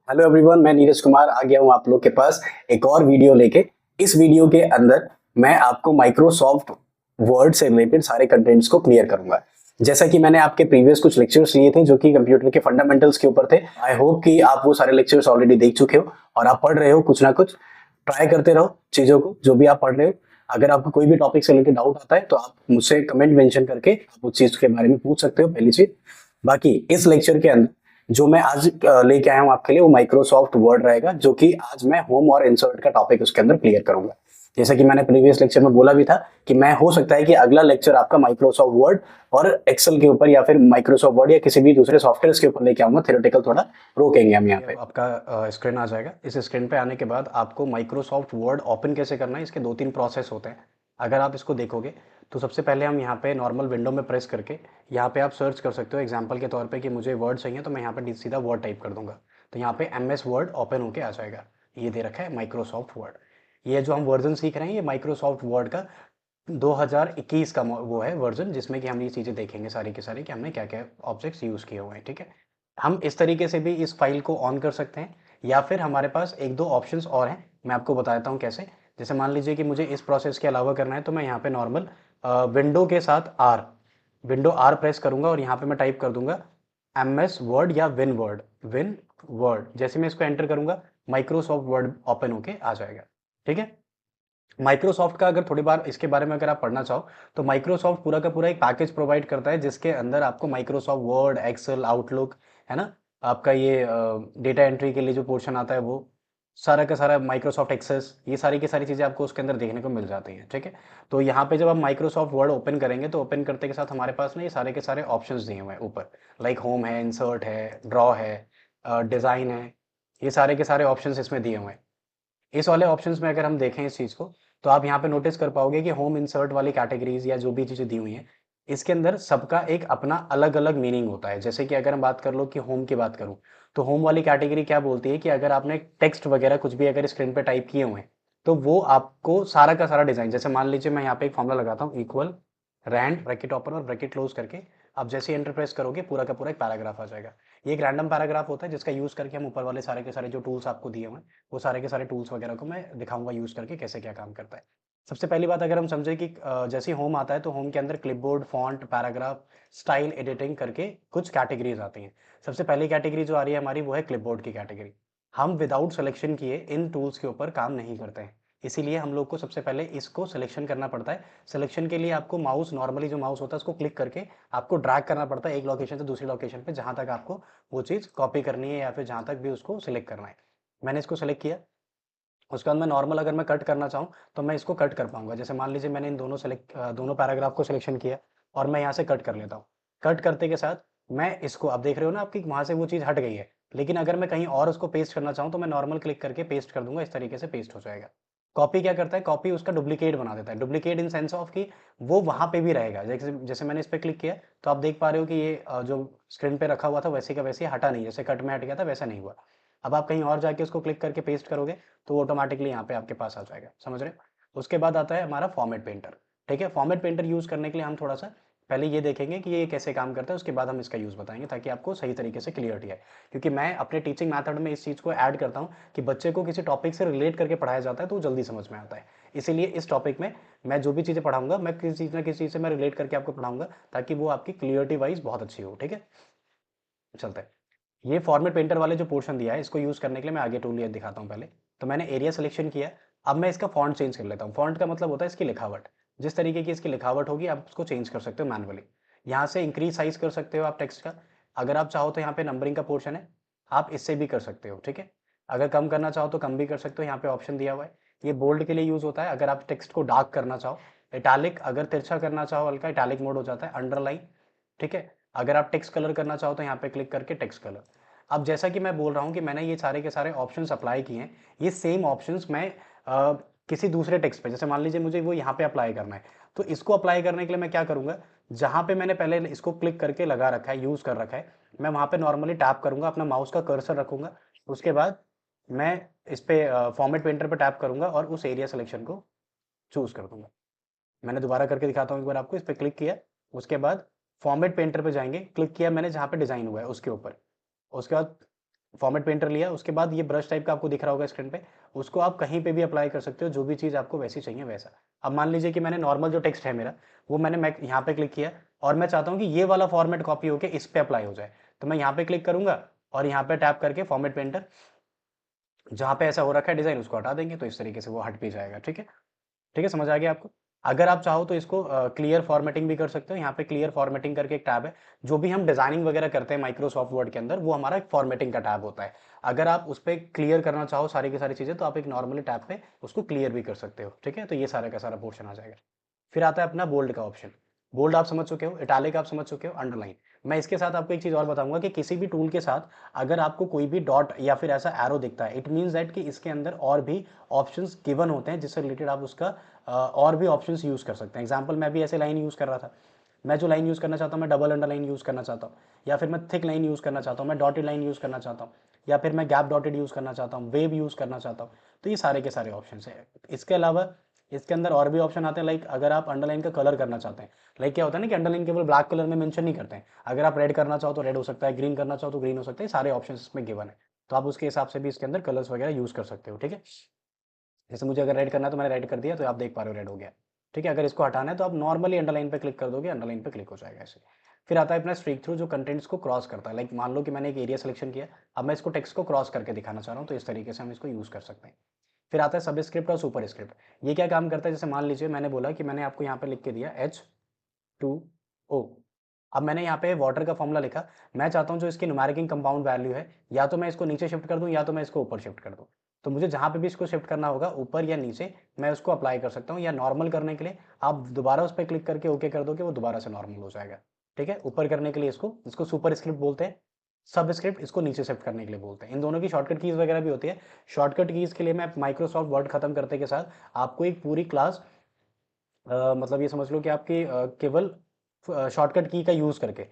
Hello everyone, मैं नीरज कुमार आ गया हूँ आप लोग के पास एक और वीडियो लेके। इस वीडियो के अंदर मैं आपको माइक्रोसॉफ्ट वर्ड से रिलेटेड सारे कंटेंट्स को क्लियर करूंगा। जैसा कि मैंने आपके प्रीवियस कुछ लेक्चर्स लिए थे जो कि कंप्यूटर के फंडामेंटल्स के ऊपर थे। आई होप कि आप वो सारे लेक्चर्स ऑलरेडी देख चुके हो और आप पढ़ रहे हो। कुछ ना कुछ ट्राई करते रहो चीजों को, जो भी आप पढ़ रहे हो। अगर आपको कोई भी टॉपिक से रिलेटेड डाउट आता है तो आप मुझसे कमेंट मेंशन करके आप उस चीज के बारे में पूछ सकते हो, पहली चीज। बाकी इस लेक्चर के अंदर जो मैं आज लेके आया हूँ आपके लिए वो माइक्रोसॉफ्ट वर्ड रहेगा, जो कि आज मैं होम और इंसर्ट का टॉपिक उसके अंदर क्लियर करूंगा। जैसा कि मैंने प्रीवियस लेक्चर में बोला भी था कि मैं हो सकता है कि अगला लेक्चर आपका माइक्रोसॉफ्ट वर्ड और एक्सेल के ऊपर या फिर माइक्रोसॉफ्ट वर्ड या किसी भी दूसरे सॉफ्टवेयर के ऊपर लेके आऊंगा। थ्योरेटिकल थोड़ा रोकेंगे हम यहाँ पे। आपका स्क्रीन आ जाएगा। इस स्क्रीन पे आने के बाद आपको माइक्रोसॉफ्ट वर्ड ओपन कैसे करना है, इसके 2-3 प्रोसेस होते हैं। अगर आप इसको देखोगे तो सबसे पहले हम यहाँ पे नॉर्मल विंडो में प्रेस करके यहाँ पे आप सर्च कर सकते हो एग्जांपल के तौर पे कि मुझे वर्ड चाहिए, तो मैं यहाँ पे सीधा वर्ड टाइप कर दूंगा तो यहाँ पे एमएस वर्ड ओपन होके आ जाएगा। ये दे रखा है माइक्रोसॉफ्ट वर्ड। ये जो हम वर्जन सीख रहे हैं ये माइक्रोसॉफ्ट वर्ड का 2021 का वो है वर्जन, जिसमें कि हम ये चीज़ें देखेंगे सारी की सारी कि हमने क्या क्या ऑब्जेक्ट्स यूज़ किए हुए हैं। ठीक है, हम इस तरीके से भी इस फाइल को ऑन कर सकते हैं, या फिर हमारे पास एक दो ऑप्शंस और हैं, मैं आपको बताता हूँ कैसे। जैसे मान लीजिए कि मुझे इस प्रोसेस के अलावा करना है तो मैं यहाँ पे नॉर्मल विंडो के साथ आर, विंडो आर प्रेस करूंगा और यहाँ पे मैं टाइप कर दूंगा एम एस वर्ड या विन वर्ड, विन वर्ड। जैसे मैं इसको एंटर करूंगा माइक्रोसॉफ्ट वर्ड ओपन होके आ जाएगा। ठीक है, माइक्रोसॉफ्ट का अगर थोड़ी बार इसके बारे में अगर आप पढ़ना चाहो तो माइक्रोसॉफ्ट पूरा का पूरा एक पैकेज प्रोवाइड करता है, जिसके अंदर आपको माइक्रोसॉफ्ट वर्ड, एक्सेल, आउटलुक, है ना, आपका ये डेटा एंट्री के लिए जो पोर्शन आता है वो सारा का सारा, माइक्रोसॉफ्ट एक्सेस, ये सारी की सारी चीज़ें आपको उसके अंदर देखने को मिल जाती हैं। ठीक है, तो यहाँ पे जब आप माइक्रोसॉफ्ट वर्ड ओपन करेंगे तो ओपन करते के साथ हमारे पास ना ये सारे के सारे ऑप्शंस दिए हुए हैं ऊपर, लाइक होम है, इंसर्ट है, ड्रॉ है, डिज़ाइन है, ये सारे के सारे ऑप्शंस इसमें दिए हुए हैं। इस वाले ऑप्शंस में अगर हम देखें इस चीज़ को तो आप यहाँ पे नोटिस कर पाओगे कि होम इंसर्ट वाली कैटेगरीज या जो भी चीज़ें दी हुई हैं इसके अंदर सबका एक अपना अलग अलग मीनिंग होता है। जैसे कि अगर हम बात कर लो कि होम की बात करूँ तो होम वाली कैटेगरी क्या बोलती है कि अगर आपने टेक्स्ट वगैरह कुछ भी अगर स्क्रीन पे टाइप किए हुए हैं तो वो आपको सारा का सारा डिजाइन, जैसे मान लीजिए मैं यहाँ पे एक फॉर्मूला लगाता हूँ, इक्वल रैंड ब्रैकेट ओपन और ब्रैकेट क्लोज करके आप जैसे एंटर प्रेस करोगे पूरा का पूरा एक पैराग्राफ आ जाएगा। ये एक रैंडम पैराग्राफ होता है जिसका यूज करके हम ऊपर वाले सारे के सारे जो टूल्स आपको दिए हुए हैं वो सारे के सारे टूल्स वगैरह को मैं दिखाऊंगा यूज करके कैसे क्या काम करता है। सबसे पहली बात अगर हम समझे कि जैसे होम आता है तो होम के अंदर clipboard, font, paragraph, style, editing करके कुछ कैटेगरीज आती हैं। सबसे पहली कैटेगरी जो आ रही है हमारी वो है क्लिपबोर्ड की कैटेगरी। हम विदाउट सिलेक्शन किए इन टूल्स के ऊपर काम नहीं करते हैं, इसीलिए हम लोग को सबसे पहले इसको सिलेक्शन करना पड़ता है। सिलेक्शन के लिए आपको माउस, नॉर्मली जो माउस होता है उसको क्लिक करके आपको ड्रैग करना पड़ता है एक लोकेशन से दूसरी लोकेशन पे, जहां तक आपको वो चीज़ कॉपी करनी है या फिर जहां तक भी उसको सिलेक्ट करना है। मैंने इसको सिलेक्ट किया, उसके बाद मैं नॉर्मल अगर मैं कट करना चाहूँ तो मैं इसको कट कर पाऊंगा। जैसे मान लीजिए मैंने इन दोनों पैराग्राफ को सिलेक्शन किया और मैं यहाँ से कट कर लेता हूँ। कट करते के साथ मैं इसको, आप देख रहे हो ना आपकी वहां से वो चीज़ हट गई है, लेकिन अगर मैं कहीं और उसको पेस्ट करना चाहूँ तो मैं नॉर्मल क्लिक करके पेस्ट कर दूंगा, इस तरीके से पेस्ट हो जाएगा। कॉपी क्या करता है, कॉपी उसका डुप्लीकेट बना देता है। डुप्लीकेट इन सेंस ऑफ कि वो वहां पे भी रहेगा। जैसे जैसे मैंने इस पर क्लिक किया तो आप देख पा रहे हो कि ये जो स्क्रीन पे रखा हुआ था वैसे का वैसे हटा नहीं, जैसे कट में हट गया था वैसा नहीं हुआ। अब आप कहीं और जाके उसको क्लिक करके पेस्ट करोगे तो वो ऑटोमेटिकली यहाँ पे आपके पास आ जाएगा। समझ रहे हो? उसके बाद आता है हमारा फॉर्मेट पेंटर। ठीक है, फॉर्मेट पेंटर यूज करने के लिए हम थोड़ा सा पहले ये देखेंगे कि ये कैसे काम करता है, उसके बाद हम इसका यूज बताएंगे ताकि आपको सही तरीके से क्लियरिटी आए। क्योंकि मैं अपने टीचिंग मेथड में इस चीज को ऐड करता हूँ कि बच्चे को किसी टॉपिक से रिलेट करके पढ़ाया जाता है तो वो जल्दी समझ में आता है। इसीलिए इस टॉपिक में मैं जो भी चीजें पढ़ाऊंगा मैं किसी चीज ना किसी चीज से मैं रिलेट करके आपको पढ़ाऊंगा ताकि वो आपकी क्लियरिटी वाइज बहुत अच्छी हो। ठीक है, चलते हैं। ये फॉर्मेट पेंटर वाले जो पोर्शन दिया है इसको यूज करने के लिए मैं आगे टूल ये दिखाता हूँ। पहले तो मैंने एरिया सिलेक्शन किया, अब मैं इसका फॉन्ट चेंज कर लेता हूँ। फॉन्ट का मतलब होता है इसकी लिखावट, जिस तरीके की इसकी लिखावट होगी आप उसको चेंज कर सकते हो मैनुअली। यहाँ से इंक्रीज साइज कर सकते हो आप टेक्स्ट का, अगर आप चाहो तो यहाँ पे नंबरिंग का पोर्शन है आप इससे भी कर सकते हो। ठीक है, अगर कम करना चाहो तो कम भी कर सकते हो, यहाँ पे ऑप्शन दिया हुआ है। ये बोल्ड के लिए यूज होता है अगर आप टेक्स्ट को डार्क करना चाहो। इटैलिक अगर तिरछा करना चाहो हल्का, इटैलिक मोड हो जाता है। अंडरलाइन, ठीक है, अगर आप टेक्स्ट कलर करना चाहो तो यहाँ पे क्लिक करके टेक्स्ट कलर। अब जैसा कि मैं बोल रहा हूँ कि मैंने ये सारे के सारे ऑप्शंस अप्लाई किए हैं, ये सेम ऑप्शंस मैं किसी दूसरे टेक्स्ट पे, जैसे मान लीजिए मुझे वो यहाँ पे अप्लाई करना है तो इसको अप्लाई करने के लिए मैं क्या करूँगा, जहाँ पे मैंने पहले इसको क्लिक करके लगा रखा है, यूज़ कर रखा है, मैं वहाँ पे नॉर्मली टैप करूँगा, अपना माउस का कर्सर रखूँगा। उसके बाद मैं इस पे फॉर्मेट पेंटर पे टैप करूँगा और उस एरिया सिलेक्शन को चूज़ कर दूंगा। मैंने दोबारा करके दिखाता हूँ एक बार आपको। इस पर क्लिक किया, उसके बाद फॉर्मेट पेंटर पे जाएंगे, क्लिक किया मैंने जहाँ पे डिज़ाइन हुआ है उसके ऊपर, उसके बाद फॉर्मेट पेंटर लिया, उसके बाद ये ब्रश टाइप का आपको दिख रहा होगा स्क्रीन पे, उसको आप कहीं पे भी अप्लाई कर सकते हो, जो भी चीज़ आपको वैसी चाहिए वैसा। अब मान लीजिए कि मैंने नॉर्मल जो टेक्स्ट है मेरा, वो मैं यहाँ पे क्लिक किया और मैं चाहता हूँ कि ये वाला फॉर्मेट कॉपी होकर इस पे अप्लाई हो जाए, तो मैं यहाँ पे क्लिक करूंगा और यहाँ पे टैप करके फॉर्मेट पेंटर जहाँ पे ऐसा हो रखा है डिजाइन उसको हटा देंगे, तो इस तरीके से वो हट भी जाएगा। ठीक है, ठीक है, समझ आ गया आपको। अगर आप चाहो तो इसको क्लियर फॉर्मेटिंग भी कर सकते हो। यहाँ पे क्लियर फॉर्मेटिंग करके एक टैब है, जो भी हम डिजाइनिंग वगैरह करते हैं माइक्रोसॉफ्ट वर्ड के अंदर, वो हमारा एक फॉर्मेटिंग का टैब होता है। अगर आप उस पर क्लियर करना चाहो सारी की सारी चीजें, तो आप एक नॉर्मली टैब पे उसको क्लियर भी कर सकते हो। ठीक है, तो ये सारा का सारा पोर्शन आ जाएगा। फिर आता है अपना बोल्ड का ऑप्शन। बोल्ड आप समझ चुके हो, इटालिक आप समझ चुके हो, अंडरलाइन। मैं इसके साथ आपको एक चीज और बताऊंगा कि किसी भी टूल के साथ अगर आपको कोई भी डॉट या फिर ऐसा एरो दिखता है, इट मीन्स दैट कि इसके अंदर और भी ऑप्शंस गिवन होते हैं, जिससे रिलेटेड आप उसका और भी ऑप्शंस यूज कर सकते हैं। एग्जांपल, मैं भी ऐसे लाइन यूज कर रहा था। मैं जो लाइन यूज करना चाहता हूँ, मैं डबल अंडरलाइन यूज करना चाहता हूँ, या फिर मैं थिक लाइन यूज करना चाहता हूँ, मैं डॉटेड लाइन यूज करना चाहता हूँ, या फिर मैं गैप डॉटेड यूज करना चाहता हूँ, वेव यूज करना चाहता हूँ। तो ये सारे के सारे ऑप्शन है। इसके अलावा इसके अंदर और भी ऑप्शन आते हैं, लाइक अगर आप अंडरलाइन का कलर करना चाहते हैं, लाइक क्या होता है ना कि अंडरलाइन केवल ब्लैक कलर में मेंशन नहीं करते हैं। अगर आप रेड करना चाहो तो रेड हो सकता है, ग्रीन करना चाहो तो ग्रीन हो सकता है, सारे ऑप्शन इसमें गिवन है। तो आप उसके हिसाब से भी इसके अंदर कलर्स वगैरह यूज कर सकते हो। ठीक है, जैसे मुझे अगर रेड करना है तो मैंने रेड कर दिया, तो आप देख पा रहे हो रेड हो गया। ठीक है, अगर इसको हटाना है तो आप नॉर्मली अंडरलाइन पे क्लिक कर दोगे, अंडरलाइन पे क्लिक हो जाएगा ऐसे। फिर आता है अपना स्ट्रीक थ्रू, जो कंटेंट्स को क्रॉस करता है। लाइक मान लो कि मैंने एक एरिया सिलेक्शन किया, अब मैं इसको टेक्स्ट को क्रॉस करके दिखाना चाह रहा हूँ, तो इस तरीके से हम इसको यूज कर सकते हैं। फिर आता है सब स्क्रिप्ट और सुपर स्क्रिप्ट। ये क्या काम करता है, जैसे मान लीजिए मैंने बोला कि मैंने आपको यहाँ पे लिख के दिया H2O। अब मैंने यहाँ पे वाटर का फॉर्मूला लिखा, मैं चाहता हूँ जो इसकी न्यूमेरिक कंपाउंड वैल्यू है, या तो मैं इसको नीचे शिफ्ट कर दूँ या तो मैं इसको ऊपर शिफ्ट कर दूँ। तो मुझे जहाँ पे भी इसको शिफ्ट करना होगा, ऊपर या नीचे, मैं उसको अप्लाई कर सकता हूँ। या नॉर्मल करने के लिए आप दोबारा उस पर क्लिक करके ओके कर दोगे, वो दोबारा से नॉर्मल हो जाएगा। ठीक है, ऊपर करने के लिए इसको इसको सुपर स्क्रिप्ट बोलते हैं, सब स्क्रिप्ट इसको नीचे शिफ्ट करने के लिए बोलते हैं। इन दोनों की शॉर्टकट कीज वगैरह भी होती है। शॉर्टकट कीज के लिए मैं माइक्रोसॉफ्ट वर्ड खत्म करते के साथ आपको एक पूरी क्लास, मतलब ये समझ लो कि आपकी केवल शॉर्टकट की का यूज़ करके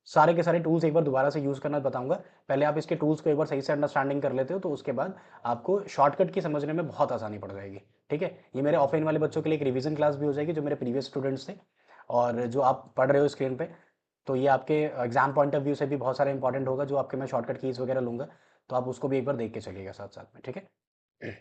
सारे के सारे टूल्स एक बार दोबारा से यूज़ करना बताऊंगा। पहले आप इसके टूल्स को एक बार सही से अंडरस्टैंडिंग कर लेते हो, तो उसके बाद आपको शॉर्टकट की समझने में बहुत आसानी पड़ जाएगी। ठीक है, ये मेरे ऑफलाइन वाले बच्चों के लिए एक रिवीजन क्लास भी हो जाएगी, जो मेरे प्रीवियस स्टूडेंट्स थे और जो आप पढ़ रहे हो स्क्रीन पे। तो ये आपके एग्जाम पॉइंट ऑफ व्यू से भी बहुत सारा इंपॉर्टेंट होगा, जो आपके मैं शॉर्टकट कीज वगैरह लूंगा, तो आप उसको भी एक बार देख के चलिएगा साथ साथ में। ठीक है,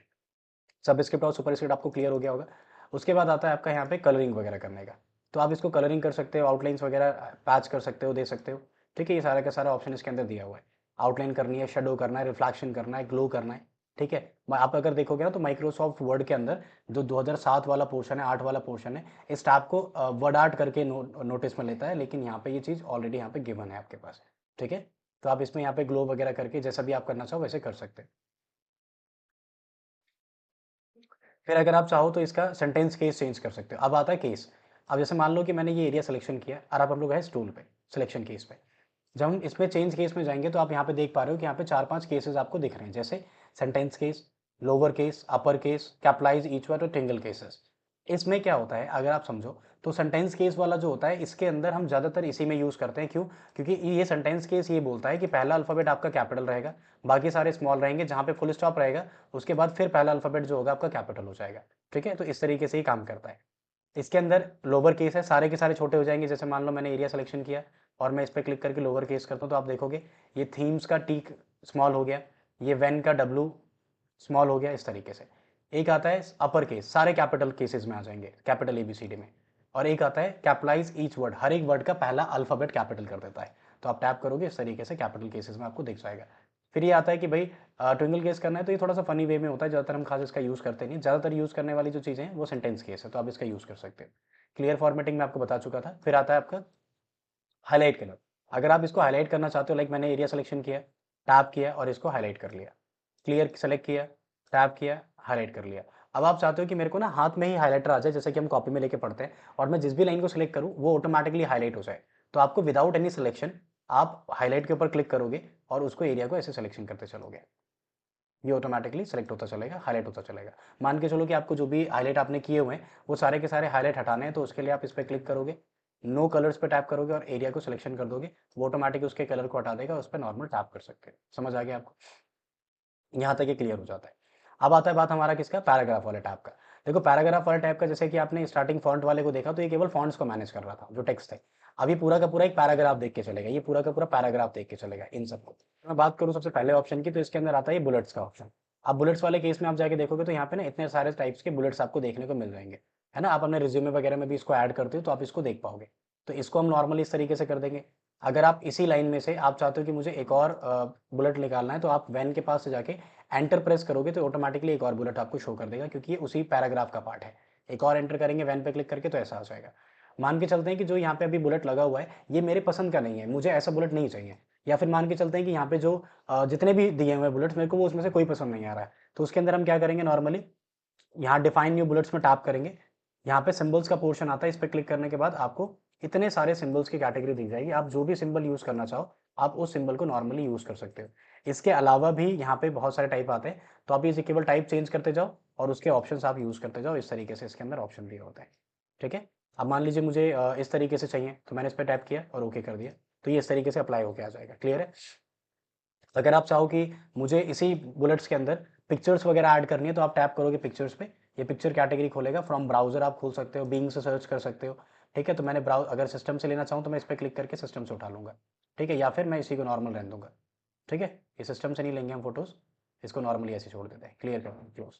सब स्क्रिप्ट और सुपर स्क्रिप्ट आपको क्लियर हो गया होगा। उसके बाद आता है आपका यहाँ पे कलरिंग वगैरह करने का। तो आप इसको कलरिंग कर सकते हो, आउटलाइंस वगैरह पैच कर सकते हो, दे सकते हो। ठीक है, ये सारा का सारा ऑप्शन इसके अंदर दिया हुआ है। आउटलाइन करनी है, शेडो करना है, रिफ्लेक्शन करना है, ग्लो करना है। ठीक है, आप अगर देखोगे ना तो माइक्रोसॉफ्ट वर्ड के अंदर जो 2007 वाला पोर्शन है, 8 वाला पोर्शन है, इस टैब को वर्ड आर्ट करके नोटिस में लेता है, लेकिन यहाँ पे ये चीज़ ऑलरेडी यहाँ पे गिवन है आपके पास। ठीक है, तो आप इसमें यहाँ पे ग्लो वगैरह करके जैसा भी आप करना चाहो वैसे कर सकते हैं। फिर अगर आप चाहो तो इसका सेंटेंस केस चेंज कर सकते हो। अब आता है केस। अब जैसे मान लो कि मैंने ये एरिया सिलेक्शन किया और अब हम लोग है टूल पे, सिलेक्शन केस पे। जब हम इसमें चेंज केस में जाएंगे तो आप यहाँ पे देख पा रहे हो कि यहाँ पे 4-5 केसेस आपको दिख रहे हैं, जैसे sentence case, lower case, upper case, capitalise each word और टिंगल केसेस। इसमें क्या होता है अगर आप समझो, तो सेंटेंस केस वाला जो होता है, इसके अंदर हम ज़्यादातर इसी में यूज़ करते हैं। क्यों? क्योंकि ये सेंटेंस केस ये बोलता है कि पहला अल्फ़ाबेट आपका कैपिटल रहेगा, बाकी सारे स्मॉल रहेंगे, जहाँ पे फुल स्टॉप रहेगा उसके बाद फिर पहला अल्फ़ाबेट जो होगा आपका कैपिटल हो जाएगा। ठीक है, तो इस तरीके से ही काम करता है। इसके अंदर लोअर केस है, सारे के सारे छोटे हो जाएंगे। जैसे मान लो मैंने एरिया सिलेक्शन किया और मैं इस पर क्लिक करके लोअर केस करता हूँ, तो आप देखोगे ये थीम्स का टी स्मॉल हो गया, ये वेन का डब्लू स्मॉल हो गया, इस तरीके से। एक आता है अपर केस, सारे कैपिटल केसेस में आ जाएंगे, कैपिटल एबीसीडी में। और एक आता है कैपिटलाइज ईच वर्ड, हर एक वर्ड का पहला अल्फाबेट कैपिटल कर देता है। तो आप टैप करोगे इस तरीके से कैपिटल केसेस में आपको दिख जाएगा। फिर ये आता है कि भाई ट्विंगल केस करना है, तो ये थोड़ा सा फनी वे में होता है, ज़्यादातर हम खास इसका यूज़ करते नहीं। ज़्यादातर यूज़ करने वाली जो चीज़ें हैं वो सेंटेंस केस है, तो आप इसका यूज़ कर सकते हो। क्लियर फॉर्मेटिंग में आपको बता चुका था। फिर आता है आपका हाईलाइट कलर। अगर आप इसको हाईलाइट करना चाहते हो, लाइक मैंने एरिया सिलेक्शन किया, टैप किया और इसको हाईलाइट कर लिया, क्लियर सेलेक्ट किया, टैप किया, हाईलाइट कर लिया। अब आप चाहते हो कि मेरे को ना हाथ में ही हाईलाइटर आ जाए, जैसे कि हम कॉपी में लेके पढ़ते हैं, और मैं जिस भी लाइन को सिलेक्ट करूँ वो ऑटोमेटिकली हाईलाइट हो जाए। तो आपको विदाउट एनी सिलेक्शन आप हाईलाइट के ऊपर क्लिक करोगे और उसको एरिया को ऐसे सिलेक्शन करते चलोगे, ये ऑटोमेटिकली सेलेक्ट होता चलेगा, हाईलाइट होता चलेगा। मान के चलो कि आपको जो भी हाईलाइट आपने किए हुए हैं वो सारे के सारे हाईलाइट हटाने हैं, तो उसके लिए आप इस पर क्लिक करोगे, नो कलर्स पे टैप करोगे और एरिया को सिलेक्शन कर दोगे, वो ऑटोमेटिक उसके कलर को हटा देगा, उस पर नॉर्मल टैप कर सकते हैं। समझ आ गया आपको? यहाँ तक ये क्लियर हो जाता है। अब आता है बात हमारा किसका, पैराग्राफ वाले टैब का। देखो पैराग्राफ वाले टैब का, जैसे कि आपने स्टार्टिंग फॉन्ट वाले को देखा, तो ये केवल फॉन्ट्स को मैनेज कर रहा था, जो टेक्स्ट थे। अब ये पूरा का पूरा एक पैराग्राफ देख के चलेगा, ये पूरा का पूरा पैराग्राफ देख के चलेगा इन सबको। मैं बात करूँ सबसे पहले ऑप्शन की, तो इसके अंदर आता है ये बुलेट्स का ऑप्शन। अब बुलेट्स वाले केस में आप जाके देखोगे तो यहाँ पे ना इतने सारे टाइप्स के बुलेट्स आपको देखने को मिल जाएंगे, है ना। आप अपने रिज्यूमे वगैरह में भी इसको ऐड करते हो तो आप इसको देख पाओगे। तो इसको हम नॉर्मली इस तरीके से कर देंगे। अगर आप इसी लाइन में से आप चाहते हो कि मुझे एक और बुलेट निकालना है, तो आप वैन के पास से जाके एंटर प्रेस करोगे तो ऑटोमेटिकली एक और बुलेट आपको शो कर देगा, क्योंकि ये उसी पैराग्राफ का पार्ट है। एक और एंटर करेंगे वैन पे क्लिक करके तो ऐसा आ जाएगा। मान के चलते हैं कि जो यहाँ पे अभी बुलेट लगा हुआ है ये मेरे पसंद का नहीं है, मुझे ऐसा बुलेट नहीं चाहिए। या फिर मान के चलते हैं कि यहाँ पे जो जितने भी दिए हुए बुलेट्स मेरे को वो उसमें से कोई पसंद नहीं आ रहा है, तो उसके अंदर हम क्या करेंगे, नॉर्मली यहाँ डिफाइन न्यू बुलेट्स में टैप करेंगे। यहाँ पे सिंबल्स का पोर्शन आता है, इस पर क्लिक करने के बाद आपको इतने सारे सिंबल्स की कैटेगरी दी जाएगी। आप जो भी सिंबल यूज करना चाहो आप उस सिंबल को नॉर्मली यूज कर सकते हो। इसके अलावा भी यहाँ पे बहुत सारे टाइप आते हैं, तो आप ये केवल टाइप चेंज करते जाओ और उसके ऑप्शंस आप यूज करते जाओ। इस तरीके से इसके अंदर ऑप्शन दिए होते हैं, ठीक है। अब मान लीजिए मुझे इस तरीके से चाहिए, तो मैंने इस पर टैप किया और ओके कर दिया, तो ये इस तरीके से अप्लाई होके आ जाएगा। क्लियर है। अगर आप चाहो कि मुझे इसी बुलेट्स के अंदर पिक्चर्स वगैरह ऐड करनी है, तो आप टैप करोगे पिक्चर्स पे, ये पिक्चर कैटेगरी खोलेगा। फ्रॉम ब्राउजर आप खोल सकते हो, बिंग से सर्च कर सकते हो, ठीक है। तो मैंने अगर सिस्टम से लेना चाहूँ तो मैं इस पर क्लिक करके सिस्टम से उठा लूंगा, ठीक है। या फिर मैं इसी को नॉर्मल रहने दूंगा, ठीक है। ये सिस्टम से नहीं लेंगे हम फोटोज, इसको नॉर्मली ऐसे छोड़ देते हैं। क्लियर कर क्लोज।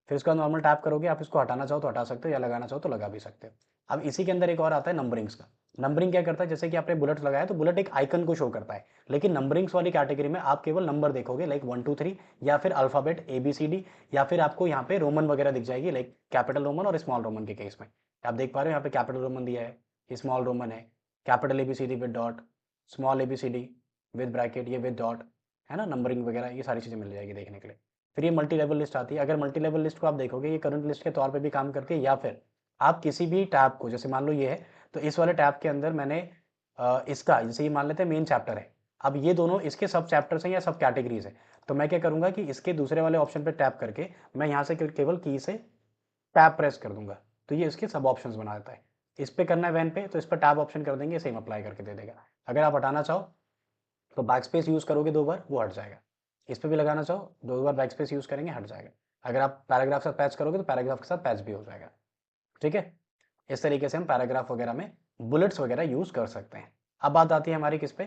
फिर उसका नॉर्मल टैप करोगे, आप इसको हटाना चाहो तो हटा सकते हो या लगाना चाहो तो लगा भी सकते हो। अब इसी के अंदर एक और आता है नंबरिंग्स का। नंबरिंग क्या करता है, जैसे कि आपने बुलेट लगाया तो बुलेट एक आइकन को शो करता है, लेकिन नंबरिंग्स वाली कैटेगरी में आप केवल नंबर देखोगे, लाइक 1 2 3, या फिर अल्फाबेट ABCD, या फिर आपको यहाँ पे रोमन वगैरह दिख जाएगी, लाइक कैपिटल रोमन और स्मॉल रोमन के केस में। आप देख पा रहे हो यहाँ पे कैपिटल रोमन दिया है, स्मॉल रोमन है, capital ABCD with dot, small ABCD with bracket, ये विद डॉट, है ना। नंबरिंग वगैरह ये सारी चीज़ें मिल जाएगी देखने के लिए। फिर ये मल्टी लेवल लिस्ट आती है। अगर मल्टी लेवल लिस्ट को आप देखोगे ये करंट लिस्ट के तौर पे भी काम करती है, या फिर आप किसी भी टैब को, जैसे मान लो ये है, तो इस वाले टैब के अंदर मैंने इसका, जैसे ये मान लेते हैं मेन चैप्टर है, अब ये दोनों इसके सब चैप्टर्स हैं या सब कैटेगरीज है, तो मैं क्या करूंगा कि इसके दूसरे वाले ऑप्शन पे टैप करके मैं यहाँ से केवल की से टैब प्रेस कर दूंगा, तो ये इसके सब ऑप्शंस बना देता है। इस पे करना है वैन पे, तो इस पर टैब ऑप्शन कर देंगे, सेम अप्लाई करके दे देगा। अगर आप हटाना चाहो तो बैक स्पेस यूज करोगे 2 बार, वो हट जाएगा। इस पे भी लगाना चाहो 2 बार बैक स्पेस यूज करेंगे, हट जाएगा। अगर आप पैराग्राफ के साथ पैच करोगे तो पैराग्राफ के साथ पैच भी हो जाएगा, ठीक है। इस तरीके से हम पैराग्राफ वगैरह में बुलेट्स वगैरह यूज कर सकते हैं। अब बात आती है हमारी किस पे,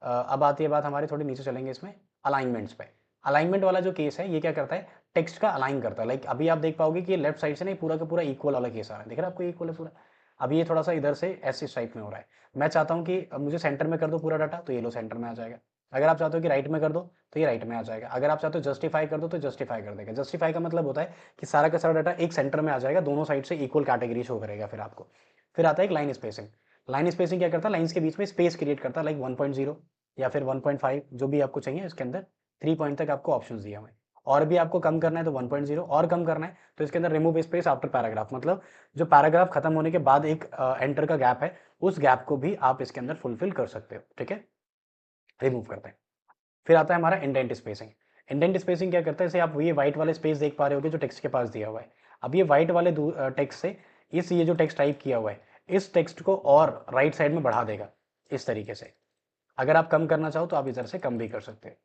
अब आती है बात हमारी, थोड़ी नीचे चलेंगे इसमें, अलाइनमेंट्स पे। अलाइनमेंट वाला जो केस है ये क्या करता है, टेक्स्ट का अलाइन करता है। लाइक अभी आप देख पाओगे कि ये लेफ्ट साइड से नहीं पूरा का पूरा इक्वल वाला केस आ रहा है, दिख रहा है आपको इक्वल है पूरा। अब ये थोड़ा सा इधर से इस टाइप में हो रहा है। मैं चाहता हूँ कि अब मुझे सेंटर में कर दो पूरा डाटा, तो ये लो सेंटर में आ जाएगा। अगर आप चाहते हो कि राइट में कर दो तो ये राइट में आ जाएगा। अगर आप चाहते हो जस्टिफाई कर दो तो जस्टिफाई कर देगा। जस्टिफाई का मतलब होता है कि सारा का सारा डाटा एक सेंटर में आ जाएगा, दोनों साइड से इक्वल कैटेगरी शो करेगा फिर आपको। फिर आता है एक लाइन स्पेसिंग। लाइन स्पेसिंग क्या करता है, लाइन्स के बीच में स्पेस क्रिएट करता है, लाइक 1.0 या फिर 1.5, जो भी आपको चाहिए। इसके अंदर 3 पॉइंट तक आपको ऑप्शंस दिया हुआ है। और भी आपको कम करना है तो 1.0, और कम करना है तो इसके अंदर रिमूव स्पेस आफ्टर पैराग्राफ, मतलब जो पैराग्राफ खत्म होने के बाद एक एंटर का गैप है, उस गैप को भी आप इसके अंदर फुलफिल कर सकते हो, ठीक है। रिमूव करते हैं। फिर आता है हमारा इंडेंट स्पेसिंग। इंडेंट स्पेसिंग क्या करता है, जैसे आप ये व्हाइट वाले स्पेस देख पा रहे होगे जो टेक्स्ट के पास दिया हुआ है। अब ये व्हाइट वाले टेक्स्ट से ये जो टेक्स्ट टाइप किया हुआ है, इस टेक्स्ट को और राइट साइड में बढ़ा देगा इस तरीके से। अगर आप कम करना चाहो तो आप इधर से कम भी कर सकते हो,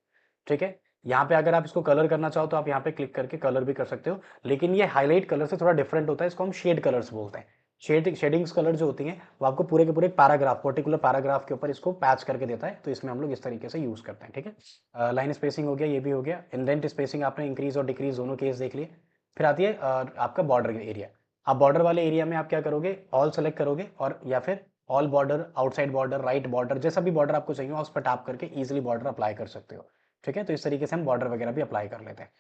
ठीक है। यहाँ पे अगर आप इसको कलर करना चाहो तो आप यहाँ पे क्लिक करके कलर भी कर सकते हो, लेकिन ये हाईलाइट कलर से थोड़ा डिफरेंट होता है, इसको हम शेड कलर्स बोलते हैं। शेडिंग्स कलर जो होती हैं वो आपको पूरे के पूरे पैराग्राफ, पर्टिकुलर पैराग्राफ के ऊपर इसको पैच करके देता है, तो इसमें हम लोग इस तरीके से यूज करते हैं, ठीक है। लाइन स्पेसिंग हो गया, ये भी हो गया। इंडेंट स्पेसिंग आपने इंक्रीज और डिक्रीज दोनों केस देख लिए। फिर आती है आपका बॉर्डर एरिया। आप बॉर्डर वाले एरिया में आप क्या करोगे, ऑल सेलेक्ट करोगे, और या फिर all border, outside border, right border, जैसा भी बॉर्डर आपको चाहिए उस पर टैप करके इजिली बॉर्डर अप्लाई कर सकते हो, ठीक है। तो इस तरीके से हम बॉर्डर वगैरह भी अप्लाई कर लेते हैं,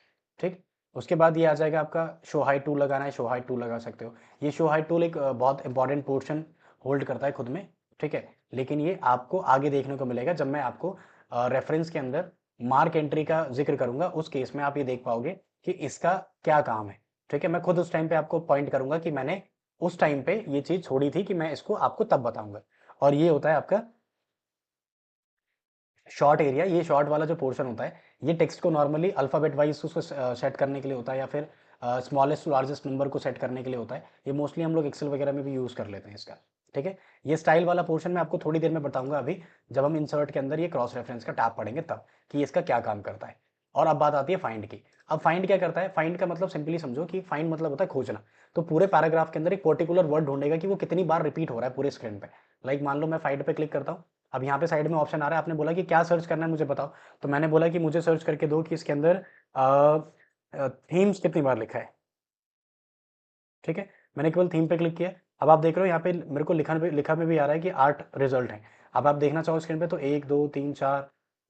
ठीक। उसके बाद ये आ जाएगा आपका शो हाइट टूल लगाना है, शो हाइट टूल लगा सकते हो। ये शो हाइट टूल एक बहुत इंपॉर्टेंट पोर्शन होल्ड करता है खुद में, ठीक है। लेकिन ये आपको आगे देखने को मिलेगा जब मैं आपको रेफरेंस के अंदर मार्क एंट्री का जिक्र करूंगा, उस केस में आप ये देख पाओगे कि इसका क्या काम है, ठीक है। मैं खुद उस टाइम पे आपको पॉइंट करूंगा कि मैंने उस टाइम पे ये चीज छोड़ी थी कि मैं इसको आपको तब बताऊंगा। और ये होता है आपका शॉर्ट एरिया। ये शॉर्ट वाला जो पोर्शन होता है ये टेक्स्ट को नॉर्मली अल्फाबेट वाइज उसको सेट करने के लिए होता है, या फिर स्मॉलेस्ट टू लार्जेस्ट नंबर को सेट करने के लिए होता है। ये मोस्टली हम लोग एक्सेल वगैरह में भी यूज़ कर लेते हैं इसका, ठीक है। ये स्टाइल वाला पोर्शन मैं आपको थोड़ी देर में बताऊंगा, अभी जब हम इंसर्ट के अंदर ये क्रॉस रेफरेंस का टैब पढ़ेंगे तब, कि इसका क्या काम करता है। और अब बात आती है फाइंड की। अब फाइंड क्या करता है, फाइंड का मतलब सिंपली समझो कि फाइंड मतलब होता है खोजना। तो पूरे पैराग्राफ के अंदर एक पर्टिकुलर वर्ड ढूंढेगा कि वो कितनी बार रिपीट हो रहा है पूरे स्क्रीन पे। लाइक मान लो मैं फाइंड पे क्लिक करता हूँ, अब यहाँ पे साइड में ऑप्शन आ रहा है, आपने बोला कि क्या सर्च करना है मुझे बताओ, तो मैंने बोला कि मुझे सर्च करके दो कि इसके अंदर थीम्स कितनी बार लिखा है। ठीक है, मैंने केवल थीम पे क्लिक किया। अब आप देख रहे हो यहाँ पे मेरे को लिखा में भी आ रहा है कि 8 रिजल्ट हैं। अब आप देखना चाहो स्क्रीन पे तो 1 2 3 4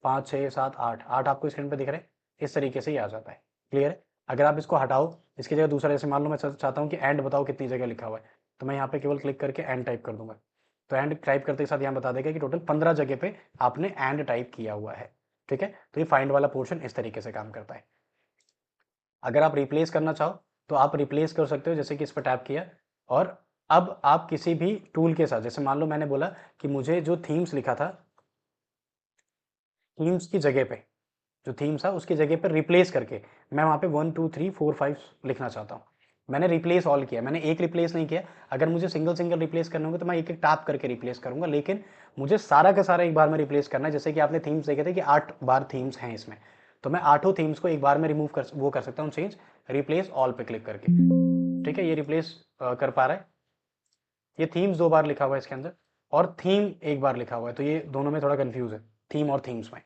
5 6 7 8 8 आपको स्क्रीन पे दिख रहे हैं। इस तरीके से ही आ जाता है। क्लियर है। अगर आप इसको हटाओ, इसकी जगह दूसरा, जैसे मान लो मैं चाहता हूँ कि एंड बताओ कितनी जगह लिखा हुआ है, तो मैं यहाँ पे केवल क्लिक करके एंड टाइप कर दूंगा, तो एंड टाइप करते के साथ यहाँ बता देगा कि टोटल 15 जगह पे आपने एंड टाइप किया हुआ है। ठीक है, तो ये फाइंड वाला पोर्शन इस तरीके से काम करता है। अगर आप रिप्लेस करना चाहो तो आप रिप्लेस कर सकते हो, जैसे कि इस पर टैप किया, और अब आप किसी भी टूल के साथ, जैसे मान लो मैंने बोला कि मुझे जो थीम्स लिखा था, थीम्स की जगह पे, जो थीम्स था उसकी जगह पर रिप्लेस करके मैं वहाँ पे 1 2 3 4 5 लिखना चाहता हूँ। मैंने रिप्लेस ऑल किया, मैंने एक रिप्लेस नहीं किया। अगर मुझे सिंगल सिंगल रिप्लेस करने होंगे तो मैं एक एक टैप करके रिप्लेस करूंगा, लेकिन मुझे सारा का सारा एक बार में रिप्लेस करना है। जैसे कि आपने थीम्स देखे थे कि 8 बार थीम्स हैं इसमें, तो मैं 8 थीम्स को एक बार में रिमूव कर सकता हूँ चेंज, रिप्लेस ऑल पे क्लिक करके। ठीक है, ये रिप्लेस कर पा रहा है। ये थीम्स 2 बार लिखा हुआ है इसके अंदर, और थीम एक बार लिखा हुआ है, तो ये दोनों में थोड़ा कंफ्यूज है, थीम और थीम्स में।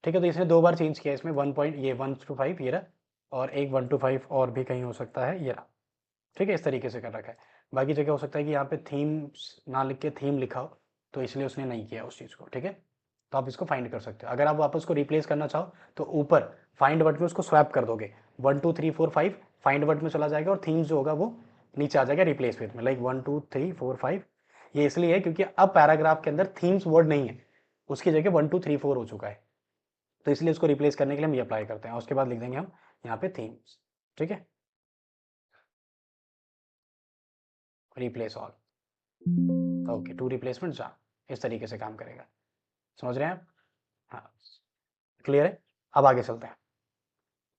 ठीक है, तो इसने 2 बार चेंज किया इसमें, 1 पॉइंट ये 1 to 5 ये रहा, और एक 1 to 5 और भी कहीं हो सकता है, ये रहा। ठीक है, इस तरीके से कर रखा है। बाकी जगह हो सकता है कि यहाँ पे थीम्स ना लिख के थीम लिखा हो, तो इसलिए उसने नहीं किया उस चीज़ को। ठीक है, तो आप इसको फाइंड कर सकते हो। अगर आप वापस को रिप्लेस करना चाहो तो ऊपर फाइंड वर्ड में उसको स्वैप कर दोगे, 1 2 3 4 5 फाइंड वर्ड में चला जाएगा, और थीम्स जो होगा वो नीचे आ जाएगा रिप्लेस विद में, लाइक 1 2 3 4 5। ये इसलिए है क्योंकि अब पैराग्राफ के अंदर थीम्स वर्ड नहीं है, उसकी जगह 1 2 3 4 हो चुका है, तो इसलिए उसको रिप्लेस करने के लिए हम ये अप्लाई करते हैं। उसके बाद लिख देंगे हम यहाँ पे थीम्स। ठीक है, replace all, okay, to replacement जा, इस तरीके से काम करेगा। समझ रहे हैं आप? हाँ, क्लियर है। अब आगे चलते हैं।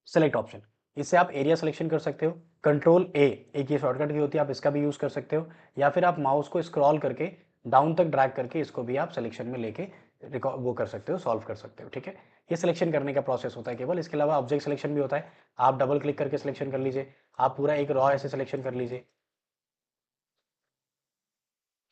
सेलेक्ट ऑप्शन, इससे आप एरिया सिलेक्शन कर सकते हो। कंट्रोल ए एक ये शॉर्टकट की होती है, आप इसका भी यूज कर सकते हो, या फिर आप माउस को स्क्रॉल करके डाउन तक ड्रैग करके इसको भी आप सिलेक्शन में लेके वो कर सकते हो, सॉल्व कर सकते हो। ठीक है, ये सिलेक्शन करने का प्रोसेस होता है केवल। इसके अलावा ऑब्जेक्ट सिलेक्शन भी होता है, आप डबल क्लिक करके सिलेक्शन कर लीजिए, आप पूरा एक रॉ ऐसे सिलेक्शन कर लीजिए,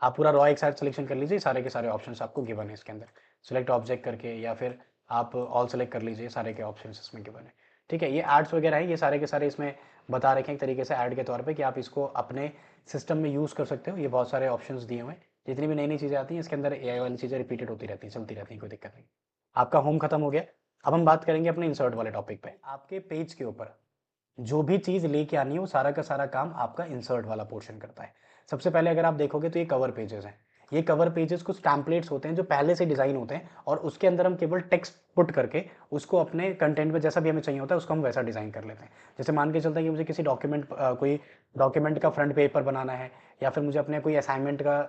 आप पूरा रॉ एक साथ सिलेक्शन कर लीजिए, सारे के सारे ऑप्शंस आपको गिवन है इसके अंदर, सिलेक्ट ऑब्जेक्ट करके, या फिर आप ऑल सेलेक्ट कर लीजिए, सारे के ऑप्शंस इसमें गिवन है। ठीक है, ये एड्स वगैरह हैं, ये सारे के सारे इसमें बता रखे हैं एक तरीके से ऐड के तौर पे, कि आप इसको अपने सिस्टम में यूज़ कर सकते हो। ये बहुत सारे ऑप्शंस दिए हुए हैं, जितनी भी नई नई चीज़ें आती हैं इसके अंदर एआई वाली चीज़ें रिपीटेड होती रहती हैं, चलती रहती हैं, कोई दिक्कत नहीं। आपका होम खत्म हो गया। अब हम बात करेंगे अपने इंसर्ट वाले टॉपिक पे। आपके पेज के ऊपर जो भी चीज़ लेके आनी है वो सारा का सारा काम आपका इंसर्ट वाला पोर्शन करता है। सबसे पहले अगर आप देखोगे तो ये कवर पेजेस हैं। ये कवर पेजेस कुछ टैम्पलेट्स होते हैं जो पहले से डिज़ाइन होते हैं, और उसके अंदर हम केवल टेक्स्ट पुट करके उसको अपने कंटेंट में जैसा भी हमें चाहिए होता है उसको हम वैसा डिज़ाइन कर लेते हैं। जैसे मान के चलते हैं कि मुझे किसी कोई डॉक्यूमेंट का फ्रंट पेपर बनाना है, या फिर मुझे अपने कोई असाइनमेंट का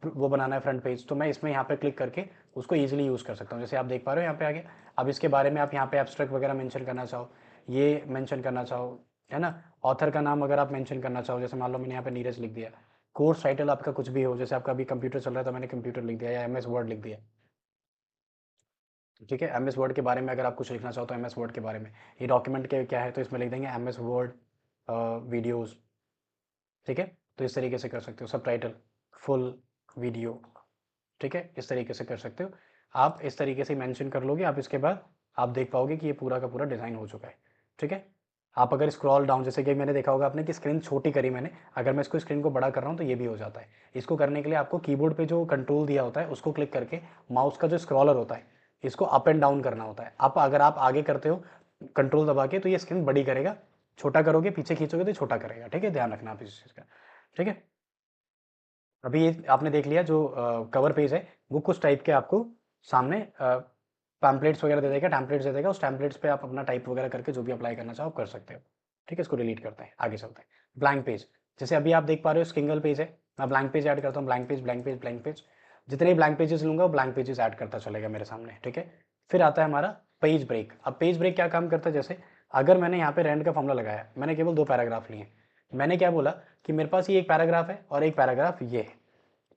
वो बनाना है फ्रंट पेज, तो मैं इसमें यहाँ पे क्लिक करके उसको ईजिली यूज़ कर सकता हूँ। जैसे आप देख पा रहे हो यहाँ पे आगे। अब इसके बारे में आप यहाँ पे एब्स्ट्रैक्ट वगैरह मेंशन करना चाहो, ये मेंशन करना चाहो, है ना, ऑथर का नाम अगर आप मेंशन करना चाहो, जैसे मान लो मैंने यहाँ पे नीरज लिख दिया, कोर्स टाइटल आपका कुछ भी हो, जैसे आपका अभी कंप्यूटर चल रहा है तो मैंने कंप्यूटर लिख दिया, या एमएस वर्ड लिख दिया। ठीक है, एमएस वर्ड के बारे में अगर आप कुछ लिखना चाहो तो एमएस वर्ड के बारे में, ये डॉक्यूमेंट के क्या है तो इसमें लिख देंगे एमएस वर्ड वीडियोज़। ठीक है, तो इस तरीके से कर सकते हो, सब टाइटल फुल वीडियो। ठीक है, इस तरीके से कर सकते हो। आप इस तरीके से मेंशन कर लोगे, आप इसके बाद आप देख पाओगे कि ये पूरा का पूरा डिज़ाइन हो चुका है। ठीक है, आप अगर स्क्रॉल डाउन, जैसे कि मैंने देखा होगा आपने कि स्क्रीन छोटी करी मैंने, अगर मैं इसको स्क्रीन को बड़ा कर रहा हूँ तो ये भी हो जाता है। इसको करने के लिए आपको कीबोर्ड पे जो कंट्रोल दिया होता है उसको क्लिक करके माउस का जो स्क्रॉलर होता है इसको अप एंड डाउन करना होता है। अगर आप आगे करते हो कंट्रोल दबा के तो ये स्क्रीन बड़ी करेगा, छोटा करोगे पीछे खींचोगे तो छोटा करेगा। ठीक है, ध्यान रखना आप इस चीज़ का। ठीक है, अभी ये आपने देख लिया जो कवर पेज है वो कुछ टाइप के आपको सामने पैम्पलेट्स वगैरह दे देगा, टैम्पलेट्स दे देगा, उस टैम्पलेट्स पे आप अपना टाइप वगैरह करके जो भी अप्लाई करना चाहो आप कर सकते हो। ठीक है, इसको डिलीट करते हैं, आगे चलते हैं। ब्लैंक पेज, जैसे अभी आप देख पा रहे हो सिंगल पेज है, मैं ब्लैंक पेज ऐड करता हूँ, blank page blank page blank page, जितने ब्लैंक पेजेस लूंगा वो ब्लैंक पेजेस ऐड करता चलेगा मेरे सामने। ठीक है, फिर आता है हमारा पेज ब्रेक। अब पेज ब्रेक क्या काम करता है, जैसे अगर मैंने यहाँ पे रैंड का फॉर्मूला लगाया, मैंने केवल 2 पैराग्राफ लिए, मैंने क्या बोला कि मेरे पास ये एक पैराग्राफ है और एक पैराग्राफ ये है।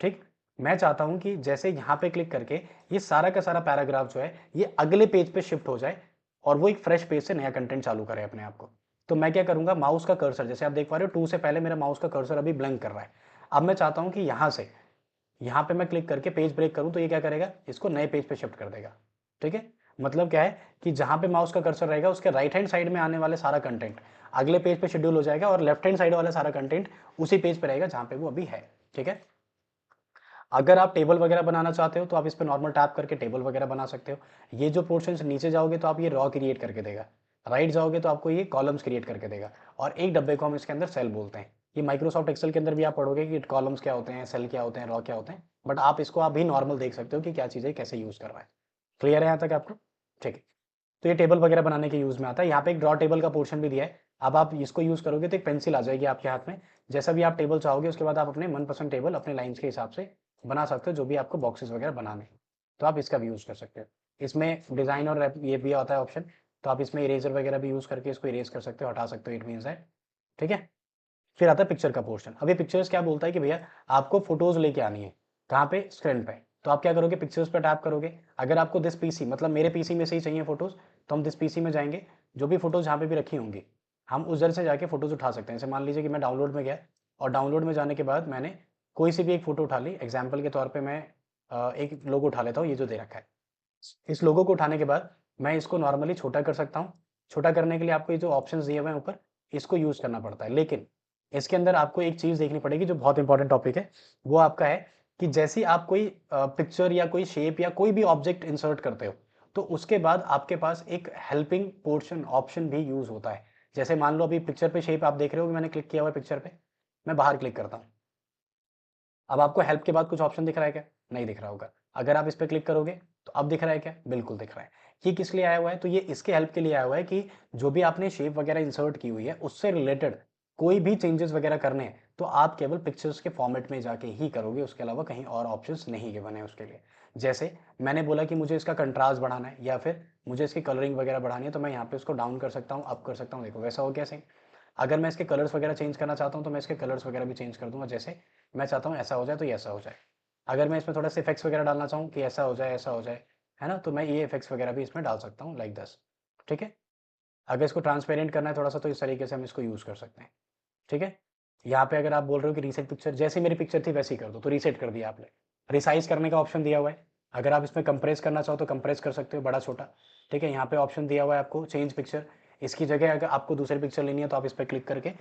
ठीक, मैं चाहता हूं कि जैसे यहां पे क्लिक करके ये सारा का सारा पैराग्राफ जो है ये अगले पेज पे शिफ्ट हो जाए, और वो एक फ्रेश पेज से नया कंटेंट चालू करे अपने आप को। तो मैं क्या करूंगा, माउस का कर्सर, जैसे आप देख पा रहे हो 2 से पहले मेरा माउस का कर्सर अभी ब्लैंक कर रहा है, अब मैं चाहता हूं कि यहां से यहाँ पे मैं क्लिक करके पेज ब्रेक करूँ तो ये क्या करेगा, इसको नए पेज पे शिफ्ट कर देगा। ठीक है, मतलब क्या है कि जहाँ पे माउस का कर्सर रहेगा उसके राइट हैंड साइड में आने वाले सारा कंटेंट अगले पेज पे शेड्यूल हो जाएगा और लेफ्ट हैंड साइड वाला सारा कंटेंट उसी पेज पे रहेगा जहाँ पे वो अभी है। ठीक है, अगर आप टेबल वगैरह बनाना चाहते हो तो आप इस पर नॉर्मल टैप करके टेबल वगैरह बना सकते हो। ये जो पोर्शन नीचे जाओगे तो आप ये रॉ क्रिएट करके देगा, राइट जाओगे तो आपको ये कॉलम्स क्रिएट करके देगा, और एक डब्बे को हम इसके अंदर सेल बोलते हैं। ये माइक्रोसॉफ्ट एक्सेल के अंदर भी आप पढ़ोगे कि कॉलम्स क्या होते हैं, सेल क्या होते हैं, रॉ क्या होते हैं, बट आप इसको आप भी नॉर्मल देख सकते हो कि क्या चीज़ें कैसे यूज़ कर रहा है। क्लियर है यहाँ तक आपको? ठीक है, तो ये टेबल वगैरह बनाने के यूज़ में आता है। यहाँ पे एक ड्रॉ टेबल का पोर्शन भी दिया है। अब आप इसको यूज़ करोगे तो एक पेंसिल आ जाएगी आपके हाथ में, जैसा भी आप टेबल चाहोगे उसके बाद आप अपने मनपसंद टेबल अपने लाइन्स के हिसाब से बना सकते हो, जो भी आपको बॉक्सेस वगैरह बनाने हैं, तो आप इसका भी यूज़ कर सकते हो। इसमें डिज़ाइन और ये भी आता है ऑप्शन, तो आप इसमें इरेजर वगैरह भी यूज़ करके इसको इरेज कर सकते हो, हटा सकते हो, इट मीन्स दैट। ठीक है, फिर आता है पिक्चर का पोर्शन। अभी पिक्चर्स क्या बोलता है कि भैया आपको फोटोज लेके आनी है, कहाँ पे, स्क्रीन पे। तो आप क्या करोगे, पिक्चर्स पर टैप करोगे। अगर आपको दिस पीसी मतलब मेरे पीसी में से ही चाहिए फोटोज, तो हम दिस पीसी में जाएंगे, जो भी फोटोज जहाँ पे भी रखी होंगी हम उधर से जाके फोटोज उठा सकते हैं। जैसे मान लीजिए कि मैं डाउनलोड में गया और डाउनलोड में जाने के बाद मैंने कोई सी भी एक फोटो उठा ली। एग्जाम्पल के तौर पर मैं एक लोगो उठा लेता हूँ, ये जो दे रखा है। इस लोगो को उठाने के बाद मैं इसको नॉर्मली छोटा कर सकता हूँ। छोटा करने के लिए आपको ये जो ऑप्शन दिए हुए हैं ऊपर, इसको यूज करना पड़ता है। लेकिन इसके अंदर आपको एक चीज देखनी पड़ेगी जो बहुत इंपॉर्टेंट टॉपिक है, वो आपका है कि जैसे ही आप कोई पिक्चर या कोई शेप या कोई भी ऑब्जेक्ट इंसर्ट करते हो, तो उसके बाद आपके पास एक हेल्पिंग पोर्शन ऑप्शन भी यूज होता है। जैसे मान लो अभी पिक्चर पे शेप आप देख रहे हो कि मैंने क्लिक किया हुआ है पिक्चर पे, मैं बाहर क्लिक करता हूँ। अब आपको हेल्प के बाद कुछ ऑप्शन दिख रहा है क्या? नहीं दिख रहा होगा। अगर आप इस पर क्लिक करोगे तो अब दिख रहा है क्या? बिल्कुल दिख रहा है। ये किस लिए आया हुआ है? तो ये इसके हेल्प के लिए आया हुआ है कि जो भी आपने शेप वगैरह इंसर्ट की हुई है उससे रिलेटेड कोई भी चेंजेस वगैरह करने हैं तो आप केवल पिक्चर्स के फॉर्मेट में जाके ही करोगे, उसके अलावा कहीं और ऑप्शंस नहीं गिवन है उसके लिए। जैसे मैंने बोला कि मुझे इसका कंट्रास्ट बढ़ाना है या फिर मुझे इसकी कलरिंग वगैरह बढ़ानी है, तो मैं यहाँ पे उसको डाउन कर सकता हूँ, अप कर सकता हूँ। देखो वैसा हो गया सेम। अगर मैं इसके कलर्स वगैरह चेंज करना चाहता हूँ तो मैं इसके कलर्स वगैरह भी चेंज कर दूंगा। जैसे मैं चाहता हूँ ऐसा हो जाए तो ये ऐसा हो जाए। अगर मैं इसमें थोड़ा सा इफेक्ट्स वगैरह डालना चाहूँ कि ऐसा हो जाए ऐसा हो जाए, है ना, तो मैं ये इफेक्ट्स वगैरह भी इसमें डाल सकता हूँ, लाइक दस। ठीक है, अगर इसको ट्रांसपेरेंट करना है थोड़ा सा तो इस तरीके से हम इसको यूज़ कर सकते हैं। ठीक है, यहाँ पे अगर आप बोल रहे हो कि रीसेट पिक्चर, जैसे मेरी पिक्चर थी वैसी कर दो, तो रीसेट कर दिया आपने। रिसाइज करने का ऑप्शन दिया हुआ है। अगर आप इसमें कंप्रेस करना चाहो तो कंप्रेस कर सकते हो, बड़ा छोटा। ठीक है, यहाँ पे ऑप्शन दिया हुआ है आपको चेंज पिक्चर। इसकी जगह अगर आपको दूसरी पिक्चर लेनी है तो आप इस पर क्लिक करके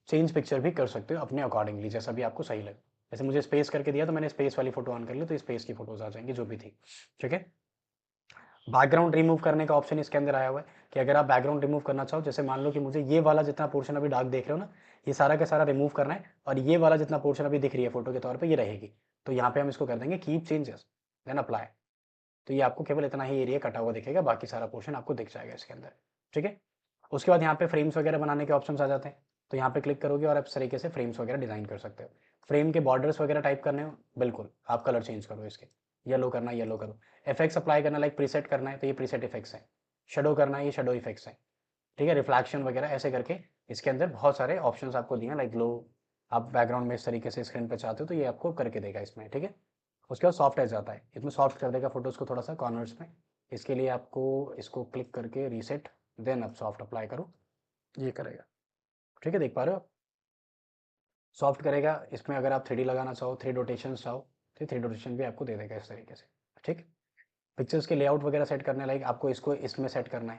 चेंज पिक्चर भी कर सकते हो अपने अकॉर्डिंगली, जैसा भी आपको सही लगे। जैसे मुझे स्पेस करके दिया तो मैंने स्पेस वाली फोटो ऑन कर ली, तो स्पेस की फोटोज आ जाएंगी जो भी थी। ठीक है, बैकग्राउंड रिमूव करने का ऑप्शन इसके अंदर आया हुआ है कि अगर आप बैकग्राउंड रिमूव करना चाहो, जैसे मान लो कि मुझे ये वाला जितना पोर्शन अभी डार्क देख रहे हो ना, ये सारा का सारा रिमूव करना है, और ये वाला जितना पोर्शन अभी दिख रही है फोटो के तौर पे ये रहेगी, तो यहाँ पे हम इसको कर देंगे कीप चेंजेस देन अप्लाई। तो ये आपको केवल इतना ही एरिया कटा हुआ दिखेगा, बाकी सारा पोर्शन आपको दिख जाएगा इसके अंदर। ठीक है, उसके बाद यहाँ पे फ्रेम्स वगैरह बनाने के ऑप्शन आ जाते हैं, तो यहाँ पे क्लिक करोगे और आप इस तरीके से फ्रेम्स वगैरह डिजाइन कर सकते हो। फ्रेम के बॉर्डर्स वगैरह टाइप करने हो, बिल्कुल आप कलर चेंज करो इसके, येलो करना है येलो करो। इफेक्ट्स अप्लाई करना, लाइक प्रीसेट करना है तो ये प्रीसेट इफेक्ट्स है। शेडो करना है, ये शेडो इफेक्ट्स है। ठीक है, रिफ्लैक्शन वगैरह ऐसे करके इसके अंदर बहुत सारे ऑप्शंस आपको दिए हैं, लाइक ग्लो। आप बैकग्राउंड में इस तरीके से स्क्रीन पे चाहते हो तो ये आपको करके देगा इसमें। ठीक है, उसके बाद सॉफ्ट एज आता है, इसमें सॉफ्ट कर देगा फोटोज़ को थोड़ा सा कॉर्नर्स में। इसके लिए आपको इसको क्लिक करके रीसेट देन अब सॉफ्ट अप्लाई करो, ये करेगा। ठीक है, देख पा रहे हो आप, सॉफ्ट करेगा। इसमें अगर आप 3D लगाना चाहो, 3 रोटेशन चाहो तो 3 रोटेशन भी आपको दे देगा इस तरीके से। ठीक, पिक्चर्स के लेआउट वगैरह सेट करने, लाइक आपको इसको इसमें सेट करना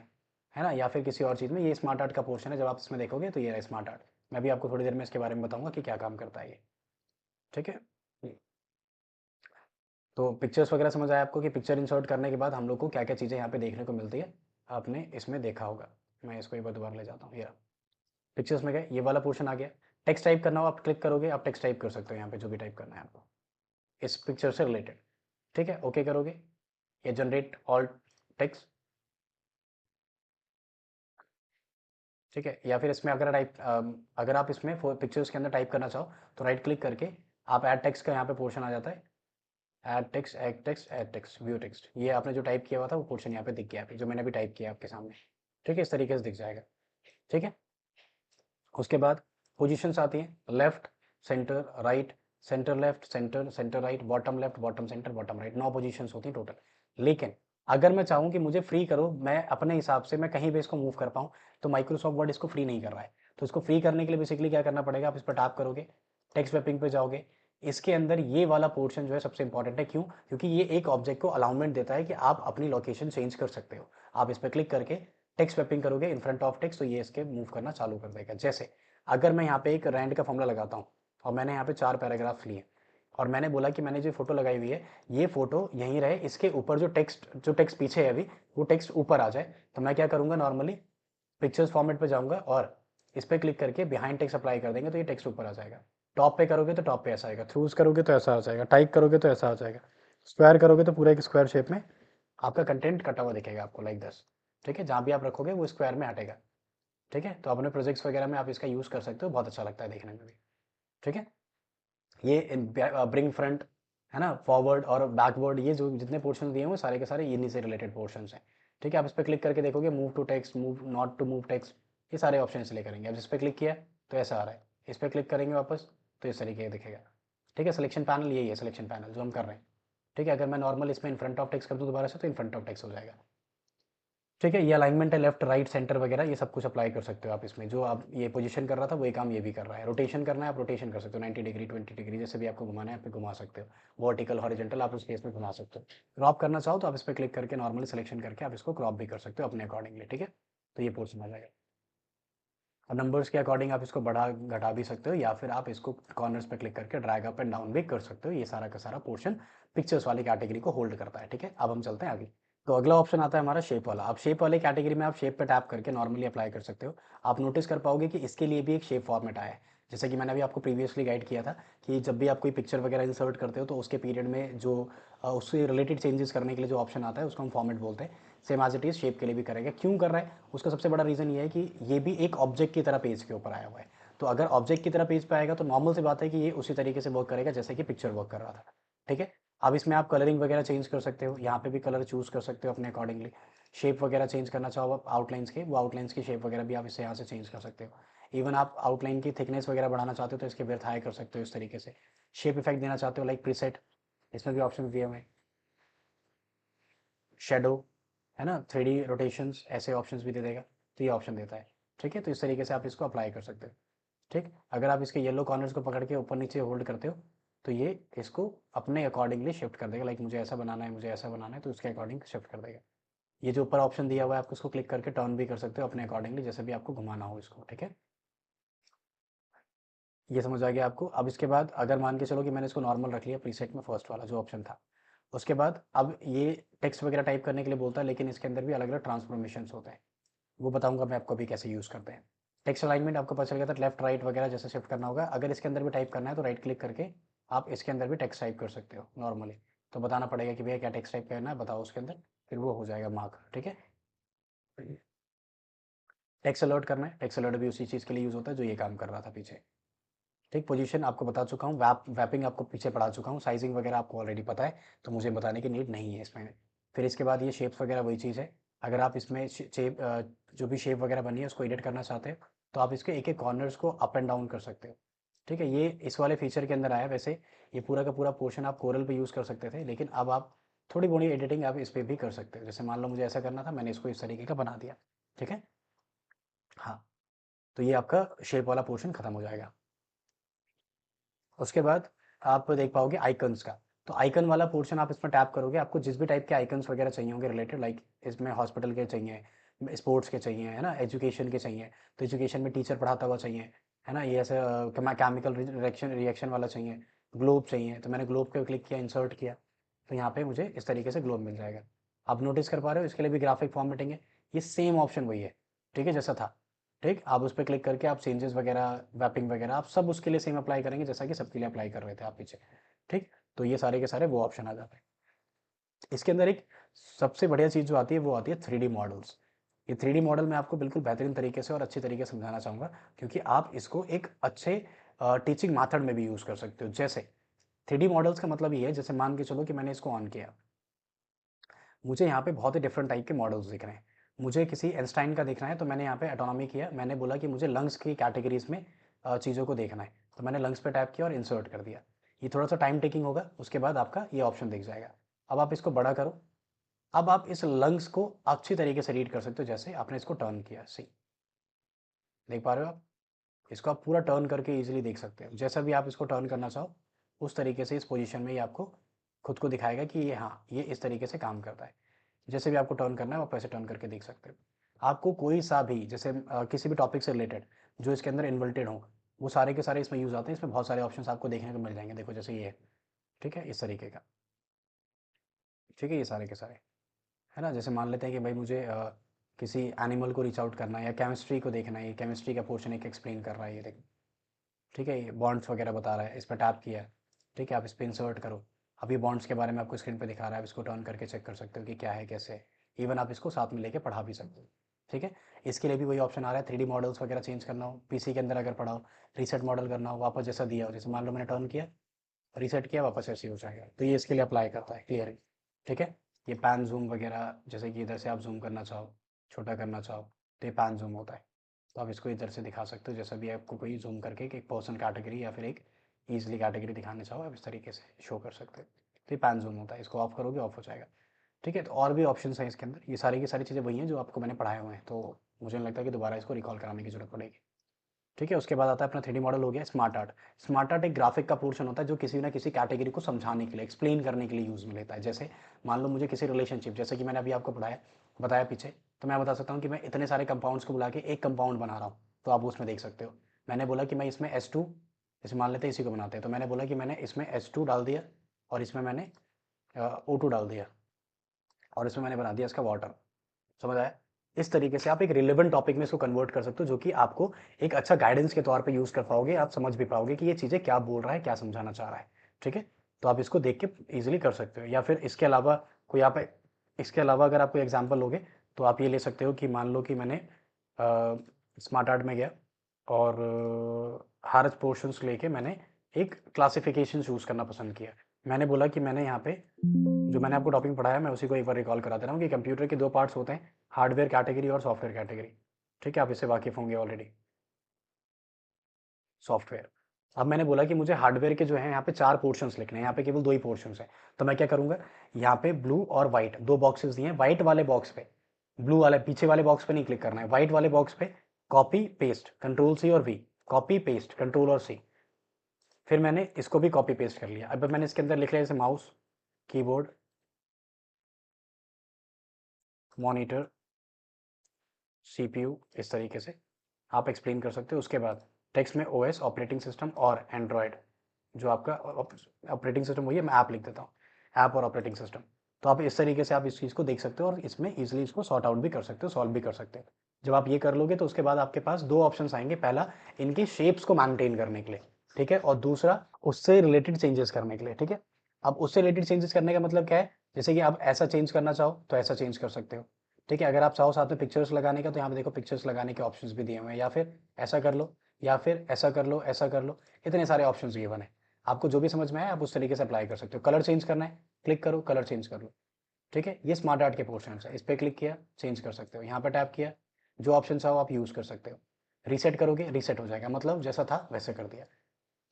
है ना, या फिर किसी और चीज़ में। ये स्मार्ट आर्ट का पोर्शन है, जब आप इसमें देखोगे तो ये है स्मार्ट आर्ट। मैं भी आपको थोड़ी देर में इसके बारे में बताऊंगा कि क्या काम करता है ये। ठीक है, तो पिक्चर्स वगैरह समझ आया आपको कि पिक्चर इंसर्ट करने के बाद हम लोग को क्या क्या चीज़ें यहाँ पे देखने को मिलती है, आपने इसमें देखा होगा। मैं इसको एक बार दोबारा ले जाता हूँ। ये पिक्चर्स में गए, ये वाला पोर्शन आ गया। टेक्स्ट टाइप करना हो आप क्लिक करोगे, आप टेक्स्ट टाइप कर सकते हो यहाँ पे, जो भी टाइप करना है आपको इस पिक्चर से रिलेटेड। ठीक है, ओके करोगे, ये जनरेट ऑल टेक्स्ट। ठीक है, या फिर इसमें अगर टाइप अगर आप इसमें पिक्चर्स के अंदर टाइप करना चाहो तो राइट क्लिक करके आप ऐड टेक्स्ट का यहाँ पे पोर्शन आ जाता है। Add text, add text, add text, view text, ये आपने जो टाइप किया हुआ था वो पोर्शन यहाँ पे दिख गया, जो मैंने भी टाइप किया आपके सामने। ठीक है, इस तरीके से दिख जाएगा। ठीक है, उसके बाद पोजीशंस आती हैं, left, centre, right, centre left, centre, centre right, bottom left, bottom centre, bottom right. 9 positions होती हैं टोटल। लेकिन अगर मैं चाहूँ कि मुझे फ्री करो, मैं अपने हिसाब से मैं कहीं भी इसको मूव कर पाऊँ, तो माइक्रोसॉफ्ट वर्ड इसको फ्री नहीं कर रहा है। तो इसको फ्री करने के लिए बेसिकली क्या करना पड़ेगा, आप इस पर टैप करोगे, टेक्स्ट रैपिंग पे जाओगे, इसके अंदर ये वाला पोर्शन जो है सबसे इंपॉर्टेंट है। क्यों? क्योंकि ये एक ऑब्जेक्ट को अलाउमेंट देता है कि आप अपनी लोकेशन चेंज कर सकते हो। आप इस पर क्लिक करके टेक्स्ट स्वैपिंग करोगे इन फ्रंट ऑफ टेक्स्ट, तो ये इसके मूव करना चालू कर देगा। जैसे अगर मैं यहाँ पे एक रैंड का फॉर्मूला लगाता हूँ और मैंने यहाँ पे 4 पैराग्राफ लिए और मैंने बोला कि मैंने जो फोटो लगाई हुई है ये फोटो यहीं रहे, इसके ऊपर जो टेक्स्ट पीछे है अभी वो टेक्स्ट ऊपर आ जाए, तो मैं क्या करूंगा, नॉर्मली पिक्चर्स फॉर्मेट पे जाऊंगा और इस पर क्लिक करके बिहाइंड टेक्स्ट अप्लाई कर देंगे तो ये टेक्स्ट ऊपर आ जाएगा। टॉप पे करोगे तो टॉप पे ऐसा आएगा, थ्रूज करोगे तो ऐसा आ जाएगा, टाइप करोगे तो ऐसा आ जाएगा, स्क्वायर करोगे तो पूरा एक स्क्वायर शेप में आपका कंटेंट कटा हुआ दिखेगा आपको लाइक दस। ठीक है, जहाँ भी आप रखोगे वो स्क्वायर में हटेगा। ठीक है, तो अपने प्रोजेक्ट्स वगैरह में आप इसका यूज़ कर सकते हो, बहुत अच्छा लगता है देखने में भी। ठीक है, ये ब्रिंग फ्रंट है ना, फॉरवर्ड और बैकवर्ड, ये जो जितने पोर्शन दिए हुए सारे के सारे इन्हीं से रिलेटेड पोर्शन हैं। ठीक है, आप इस पर क्लिक करके देखोगे move to text, move not to move text, ये सारे ऑप्शन इसलिए करेंगे। अब जिस पर क्लिक किया तो ऐसा आ रहा है, इस पर क्लिक करेंगे वापस तो इस तरीके का दिखेगा। ठीक है, सिलेक्शन पैनल यही है, सिलेक्शन पैनल जो हम कर रहे हैं। ठीक है, अगर मैं नॉर्मल इसमें इन फ्रंट ऑफ टेक्स्ट कर दूँ दोबारा से तो इन फ्रंट ऑफ टेक्स्ट हो जाएगा। ठीक है, ये अलाइनमेंट है, लेफ्ट राइट सेंटर वगैरह ये सब कुछ अप्लाई कर सकते हो आप इसमें। जो आप ये पोजीशन कर रहा था वही काम ये भी कर रहा है। रोटेशन करना है आप रोटेशन कर सकते हो, 90 डिग्री 20 डिग्री जैसे भी आपको घुमाना है आप घुमा सकते हो। वर्टिकल हॉरिजॉन्टल आप उस केस में घुमा सकते हो। क्रॉप करना चाहो तो आप इस पर क्लिक करके नॉर्मली सिलेक्शन करके आप इसको क्रॉप भी कर सकते हो अपने अकॉर्डिंगली। ठीक है, तो ये पोर्शन आ जाएगा। और नंबर्स के अकॉर्डिंग आप इसको बढ़ा घटा भी सकते हो या फिर आप इसको कॉर्नर्स पे क्लिक करके ड्रैग अप एंड डाउन भी कर सकते हो। ये सारा का सारा पोर्शन पिक्चर्स वाली कैटेगरी को होल्ड करता है। ठीक है, अब हम चलते हैं आगे। तो अगला ऑप्शन आता है हमारा शेप वाला। अब शेप वाले कैटेगरी में आप शेप पे टैप करके नॉर्मली अप्लाई कर सकते हो। आप नोटिस कर पाओगे कि इसके लिए भी एक शेप फॉर्मेट आया है। जैसे कि मैंने अभी आपको प्रीवियसली गाइड किया था कि जब भी आप कोई पिक्चर वगैरह इंसर्ट करते हो तो उसके पीरियड में जो उससे रिलेटेड चेंजेस करने के लिए जो ऑप्शन आता है उसको हम फॉर्मेट बोलते हैं। Same as it is shape के लिए भी करेगा। क्यों कर रहा है उसका सबसे बड़ा रीज़न ये है कि ये भी एक ऑब्जेक्ट की तरह पेज के ऊपर आया हुआ है। तो अगर ऑब्जेक्ट की तरह पेज पे आएगा तो नॉर्मल सी बात है कि ये उसी तरीके से वर्क करेगा जैसे कि पिक्चर वर्क कर रहा था। ठीक है, अब इसमें आप कलरिंग वगैरह चेंज कर सकते हो, यहाँ पे भी कलर चूज कर सकते हो अपने अकॉर्डिंगली। शेप वगैरह चेंज करना चाहो आप आउटलाइंस के, वो आउटलाइंस की शेप वगैरह भी आप इससे यहाँ से चेंज कर सकते हो। इवन आप आउटलाइन की थिकनेस वगैरह बढ़ाना चाहते हो तो इसके विड्थ हाई कर सकते हो इस तरीके से। शेप इफेक्ट देना चाहते हो लाइक प्रीसेट, इसमें भी ऑप्शन दिए हुए हैं। शेडो है ना, 3D रोटेशंस, ऐसे ऑप्शंस भी दे देगा, तो ये ऑप्शन देता है। ठीक है, तो इस तरीके से आप इसको अप्लाई कर सकते हो। ठीक, अगर आप इसके येलो कॉर्नर्स को पकड़ के ऊपर नीचे होल्ड करते हो तो ये इसको अपने अकॉर्डिंगली शिफ्ट कर देगा। लाइक मुझे ऐसा बनाना है, मुझे ऐसा बनाना है, तो उसके अकॉर्डिंग शिफ्ट कर देगा। ये जो ऊपर ऑप्शन दिया हुआ है आप इसको क्लिक करके टर्न भी कर सकते हो अपने अकॉर्डिंगली, जैसे भी आपको घुमाना हो इसको। ठीक है, ये समझ आ गया आपको। अब इसके बाद अगर मान के चलो कि मैंने इसको नॉर्मल रख लिया प्रीसेट में, फर्स्ट वाला जो ऑप्शन था, उसके बाद अब ये टेक्स्ट वगैरह टाइप करने के लिए बोलता है, लेकिन इसके अंदर भी अलग अलग ट्रांसफॉर्मेशन होते हैं। वो बताऊंगा मैं आपको अभी कैसे यूज़ करते हैं। टेक्स्ट अलाइनमेंट आपको पता चल गया था, लेफ्ट राइट वगैरह जैसे शिफ्ट करना होगा। अगर इसके अंदर भी टाइप करना है तो राइट क्लिक करके आप इसके अंदर भी टेक्स्ट टाइप कर सकते हो नॉर्मली। तो बताना पड़ेगा कि भैया क्या टेक्स्ट टाइप करना है, बताओ उसके अंदर, फिर वो हो जाएगा मार्क। ठीक है, टेक्स्ट अलर्ट करना है, टेक्स्ट अलर्ट भी उसी चीज़ के लिए यूज़ होता है जो ये काम कर रहा था पीछे। ठीक, पोजीशन आपको बता चुका हूँ, वैपिंग आपको पीछे पढ़ा चुका हूँ, साइजिंग वगैरह आपको ऑलरेडी पता है, तो मुझे बताने की नीड नहीं है इसमें। फिर इसके बाद ये शेप्स वगैरह वही चीज़ है। अगर आप इसमें शेप जो भी शेप वगैरह बनी है उसको एडिट करना चाहते हो तो आप इसके एक एक कॉर्नर्स को अप एंड डाउन कर सकते हो। ठीक है, ये इस वाले फीचर के अंदर आया। वैसे ये पूरा का पूरा पोर्शन आप कोरल पे यूज़ कर सकते थे, लेकिन अब आप थोड़ी बड़ी एडिटिंग आप इस पर भी कर सकते हो। जैसे मान लो मुझे ऐसा करना था, मैंने इसको इस तरीके का बना दिया। ठीक है, हाँ, तो ये आपका शेप वाला पोर्शन खत्म हो जाएगा। उसके बाद आप देख पाओगे आइकन्स का। तो आइकन वाला पोर्शन आप इसमें टैप करोगे, आपको जिस भी टाइप के आइकन्स वगैरह चाहिए होंगे रिलेटेड, लाइक इसमें हॉस्पिटल के चाहिए, स्पोर्ट्स के चाहिए, है ना, एजुकेशन के चाहिए, तो एजुकेशन में टीचर पढ़ाता हुआ चाहिए, है ना, ये ऐसे केमिकल रिएक्शन रिएक्शन वाला चाहिए, ग्लोब चाहिए, तो मैंने ग्लोब पे क्लिक किया, इंसर्ट किया, तो यहाँ पे मुझे इस तरीके से ग्लोब मिल जाएगा। आप नोटिस कर पा रहे हो इसके लिए भी ग्राफिक फॉर्मेटिंग है। ये सेम ऑप्शन वही है। ठीक है, जैसा था। ठीक, आप उस पर क्लिक करके आप चेंजेस वगैरह, वैपिंग वगैरह आप सब उसके लिए सेम अप्लाई करेंगे जैसा कि सबके लिए अप्लाई कर रहे थे आप पीछे। ठीक, तो ये सारे के सारे वो ऑप्शन आ जाते हैं। इसके अंदर एक सबसे बढ़िया चीज़ जो आती है वो आती है 3D मॉडल्स। ये 3D मॉडल मैं आपको बिल्कुल बेहतरीन तरीके से और अच्छे तरीके से समझाना चाहूँगा, क्योंकि आप इसको एक अच्छे टीचिंग मेथड में भी यूज़ कर सकते हो। जैसे 3D मॉडल्स का मतलब ये है, जैसे मान के चलो कि मैंने इसको ऑन किया, मुझे यहाँ पे बहुत ही डिफरेंट टाइप के मॉडल्स दिख रहे हैं। मुझे किसी एंस्टाइन का देखना है तो मैंने यहाँ पे एटोनॉमी किया, मैंने बोला कि मुझे लंग्स की कैटेगरीज में चीज़ों को देखना है, तो मैंने लंग्स पे टैप किया और इंसर्ट कर दिया। ये थोड़ा सा टाइम टेकिंग होगा, उसके बाद आपका ये ऑप्शन दिख जाएगा। अब आप इसको बड़ा करो। अब आप इस लंग्स को अच्छी तरीके से रीड कर सकते हो, जैसे आपने इसको टर्न किया, सी, देख पा रहे हो आप? इसको आप पूरा टर्न करके इजीली देख सकते हो, जैसा भी आप इसको टर्न करना चाहो उस तरीके से इस पोजीशन में ये आपको खुद को दिखाएगा कि ये हाँ ये इस तरीके से काम करता है। जैसे भी आपको टर्न करना है आप वैसे टर्न करके देख सकते हो। आपको कोई सा भी जैसे किसी भी टॉपिक से रिलेटेड जो इसके अंदर इन्वर्टेड हो वो सारे के सारे इसमें यूज़ आते हैं। इसमें बहुत सारे ऑप्शंस आपको देखने को मिल जाएंगे। देखो जैसे ये है, ठीक है, इस तरीके का, ठीक है, ये सारे के सारे है ना। जैसे मान लेते हैं कि भाई मुझे किसी एनिमल को रीच आउट करना है या केमिस्ट्री को देखना है, ये केमिस्ट्री का पोर्शन एक एक्सप्लेन कर रहा है ये देखो, ठीक है, ये बॉन्ड्स वगैरह बता रहा है, इस पर टैप किया है, ठीक है, आप इस पर इंसर्ट करो। अभी बॉन्ड्स के बारे में आपको स्क्रीन पे दिखा रहा है, आप इसको टर्न करके चेक कर सकते हो कि क्या है कैसे है। इवन आप इसको साथ में लेके पढ़ा भी सकते हो, ठीक है। इसके लिए भी वही ऑप्शन आ रहा है, 3D मॉडल्स वगैरह चेंज करना हो पीसी के अंदर अगर पढ़ा हो, रीसेट मॉडल करना हो, वापस जैसा दिया हो, जैसे मान लो मैंने टर्न किया, रीसेट किया, वापस ऐसे ही हो जाएगा। तो ये इसके लिए अप्लाई करता है, क्लियर है, ठीक है। ये पैन जूम वगैरह, जैसे कि इधर से आप जूम करना चाहो, छोटा करना चाहो, तो ये पैन जूम होता है। तो आप इसको इधर से दिखा सकते हो, जैसा भी आपको कोई जूम करके एक पर्सन कैटेगरी या फिर एक ईजिली कैटेगरी दिखाने चाहो, आप इस तरीके से शो कर सकते हो। तो ये पैन जूम होता है, इसको ऑफ करोगे ऑफ हो जाएगा, ठीक है। तो और भी ऑप्शन हैं इसके अंदर, ये सारी की सारी चीज़ें वही हैं जो आपको मैंने पढ़ाए हुए हैं, तो मुझे नहीं लगता कि दोबारा इसको रिकॉल कराने की जरूरत पड़ेगी, ठीक है। उसके बाद आता है अपना 3D मॉडल हो गया स्मार्ट आर्ट। स्मार्ट आर्ट एक ग्राफिक का पोर्शन होता है जो किसी ना किसी कैटेगरी को समझाने के लिए, एक्सप्लेन करने के लिए यूज़ में लेता है। जैसे मान लो मुझे किसी रिलेशनशिप, जैसे कि मैंने अभी आपको पढ़ाया बताया पीछे, तो मैं बता सकता हूँ कि मैं इतने सारे कंपाउंड्स को बुला के एक कंपाउंड बना रहा हूँ, तो आप उसमें देख सकते हो। मैंने बोला कि मैं इसमें S2, जैसे मान लेते हैं इसी को बनाते हैं, तो मैंने बोला कि मैंने इसमें S2 डाल दिया और इसमें मैंने O2 डाल दिया और इसमें मैंने बना दिया इसका वाटर, समझ आया। इस तरीके से आप एक रिलेवेंट टॉपिक में इसको कन्वर्ट कर सकते हो, जो कि आपको एक अच्छा गाइडेंस के तौर पे यूज़ कर पाओगे, आप समझ भी पाओगे कि ये चीज़ें क्या बोल रहा है, क्या समझाना चाह रहा है, ठीक है। तो आप इसको देख के ईजिली कर सकते हो। या फिर इसके अलावा कोई आप, इसके अलावा अगर आप कोई एग्जाम्पल लोगे तो आप ये ले सकते हो कि मान लो कि मैंने स्मार्ट आर्ट में गया और हर पोर्शंस लेके मैंने एक क्लासिफिकेशन चूज़ करना पसंद किया। मैंने बोला कि मैंने यहाँ पे जो मैंने आपको टॉपिक पढ़ाया मैं उसी को एक बार रिकॉल करा दे रहा हूँ कि कंप्यूटर के दो पार्ट्स होते हैं, हार्डवेयर कैटेगरी और सॉफ्टवेयर कैटेगरी, ठीक है, आप इससे वाकिफ होंगे ऑलरेडी। सॉफ्टवेयर, अब मैंने बोला कि मुझे हार्डवेयर के जो है यहाँ पे 4 पोर्शंस लिखने हैं, यहाँ पे केवल 2 ही पोर्शंस हैं। तो मैं क्या करूँगा, यहाँ पे ब्लू और व्हाइट 2 बॉक्सेस दिए हैं, व्हाइट वाले बॉक्स पे, ब्लू वाले पीछे वाले बॉक्स पे नहीं क्लिक करना है, व्हाइट वाले बॉक्स पे कॉपी पेस्ट कंट्रोल सी और वी, कॉपी पेस्ट कंट्रोल और सी। फिर मैंने इसको भी कॉपी पेस्ट कर लिया। अब मैंने इसके अंदर लिख लिया जैसे माउस, कीबोर्ड, मॉनिटर, CPU, इस तरीके से आप एक्सप्लेन कर सकते हो। उसके बाद टेक्स्ट में OS ऑपरेटिंग सिस्टम और एंड्रॉयड, जो आपका ऑपरेटिंग सिस्टम वही है, मैं ऐप लिख देता हूँ, ऐप और ऑपरेटिंग सिस्टम। तो आप इस तरीके से आप इस चीज़ को देख सकते हो और इसमें ईजिली इसको सॉर्ट आउट भी कर सकते हो, सॉल्व भी कर सकते हो। जब आप ये कर लोगे तो उसके बाद आपके पास 2 ऑप्शन आएंगे, पहला इनकी शेप्स को मेंटेन करने के लिए, ठीक है, और दूसरा उससे रिलेटेड चेंजेस करने के लिए, ठीक है। अब उससे रिलेटेड चेंजेस करने का मतलब क्या है, जैसे कि आप ऐसा चेंज करना चाहो तो ऐसा चेंज कर सकते हो, ठीक है। अगर आप चाहो साथ में पिक्चर्स लगाने का तो यहाँ पे देखो पिक्चर्स लगाने के ऑप्शंस भी दिए हुए हैं, या फिर ऐसा कर लो, या फिर ऐसा कर लो, ऐसा कर लो, इतने सारे ऑप्शंस गिवन है। आपको जो भी समझ में आए आप उस तरीके से अप्लाई कर सकते हो। कलर चेंज करना है, क्लिक करो, कलर चेंज कर लो, ठीक है। ये स्मार्ट आर्ट के पोर्शन है, इस पर क्लिक किया, चेंज कर सकते हो, यहाँ पर टैप किया, जो ऑप्शन चाहो आप यूज़ कर सकते हो। रीसेट करोगे रीसेट हो जाएगा, मतलब जैसा था वैसे कर दिया।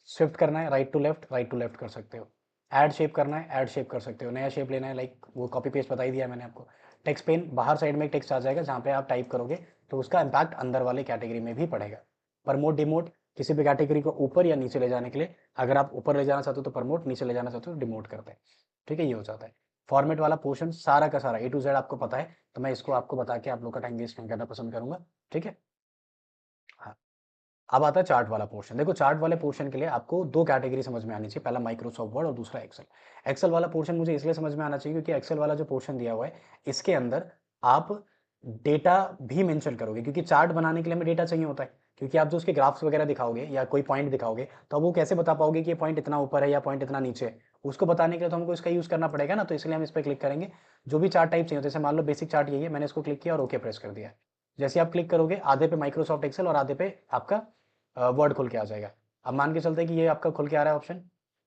शिफ्ट करना है राइट टू लेफ्ट कर सकते हो। ऐड शेप करना है ऐड शेप कर सकते हो, नया शेप लेना है, लाइक वो कॉपी पेस्ट बता ही दिया मैंने आपको। टेक्स्ट पेन, बाहर साइड में एक टेक्स्ट आ जाएगा जहाँ पे आप टाइप करोगे तो उसका इम्पैक्ट अंदर वाले कैटेगरी में भी पड़ेगा। प्रमोट डिमोट, किसी भी कैटेगरी को ऊपर या नीचे ले जाने के लिए, अगर आप ऊपर ले जाना चाहते हो तो प्रमोट, नीचे ले जाना चाहते हो तो डिमोट करते हैं, ठीक है, ये हो जाता है। फॉर्मेट वाला पोर्शन सारा का सारा A to Z आपको पता है, तो मैं इसको आपको बता के आप लोग का टाइम वेस्ट नहीं करना पसंद करूंगा, ठीक है। हाँ, अब आता है चार्ट वाला पोर्शन। देखो चार्ट वाले पोर्शन के लिए आपको 2 कैटेगरी समझ में आनी चाहिए, पहला माइक्रोसॉफ्ट वर्ड और दूसरा एक्सेल। एक्सेल वाला पोर्शन मुझे इसलिए समझ में आना चाहिए क्योंकि एक्सेल वाला जो पोर्शन दिया हुआ है इसके अंदर आप डेटा भी मेंशन करोगे, क्योंकि चार्ट बनाने के लिए हमें डेटा चाहिए होता है। क्योंकि आप जो उसके ग्राफ्स वगैरह दिखाओगे या कोई पॉइंट दिखाओगे तो अब वो कैसे बता पाओगे कि ये पॉइंट इतना ऊपर है या पॉइंट इतना नीचे है, उसको बताने के लिए तो हमको इसका यूज करना पड़ेगा ना। तो इसलिए हम इस पर क्लिक करेंगे, जो भी चार्ट टाइप चाहिए जैसे मान लो बेसिक चार्ट यही है, मैंने इसको क्लिक किया और ओके प्रेस कर दिया। जैसे आप क्लिक करोगे आधे पे माइक्रोसॉफ्ट एक्सेल और आधे पे आपका वर्ड खुल के आ जाएगा। अब मान के चलते हैं कि ये आपका खुल के आ रहा है ऑप्शन,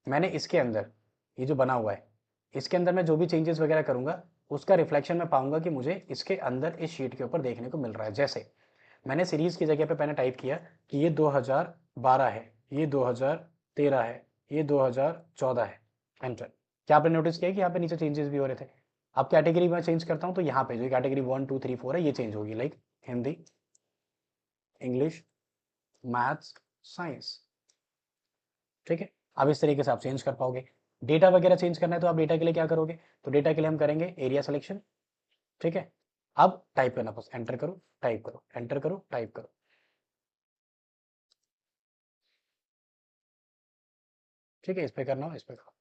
मैंने इसके अंदर ये जो बना हुआ है इसके अंदर मैं जो भी चेंजेस वगैरह करूंगा उसका रिफ्लेक्शन मैं पाऊंगा कि मुझे इसके अंदर इस शीट के ऊपर देखने को मिल रहा है। जैसे मैंने सीरीज की जगह पे मैंने टाइप किया कि ये 2012 है, ये 2013 है, ये 2014 है, एंटर। क्या आपने नोटिस किया कि यहाँ पे नीचे चेंजेस भी हो रहे थे। अब कैटेगरी मैं चेंज करता हूँ तो यहाँ पे जो कैटेगरी 1 2 3 4 है ये चेंज होगी, like Hindi, English, maths, science, ठीक है। अब इस तरीके से आप चेंज कर पाओगे। डेटा वगैरह चेंज करना है तो आप डेटा के लिए क्या करोगे, तो डेटा के लिए हम करेंगे एरिया सिलेक्शन, ठीक है। अब टाइप करना, बस एंटर करो, टाइप करो, एंटर करो, टाइप करो, ठीक है। इस पे करना हो, इस पे करो,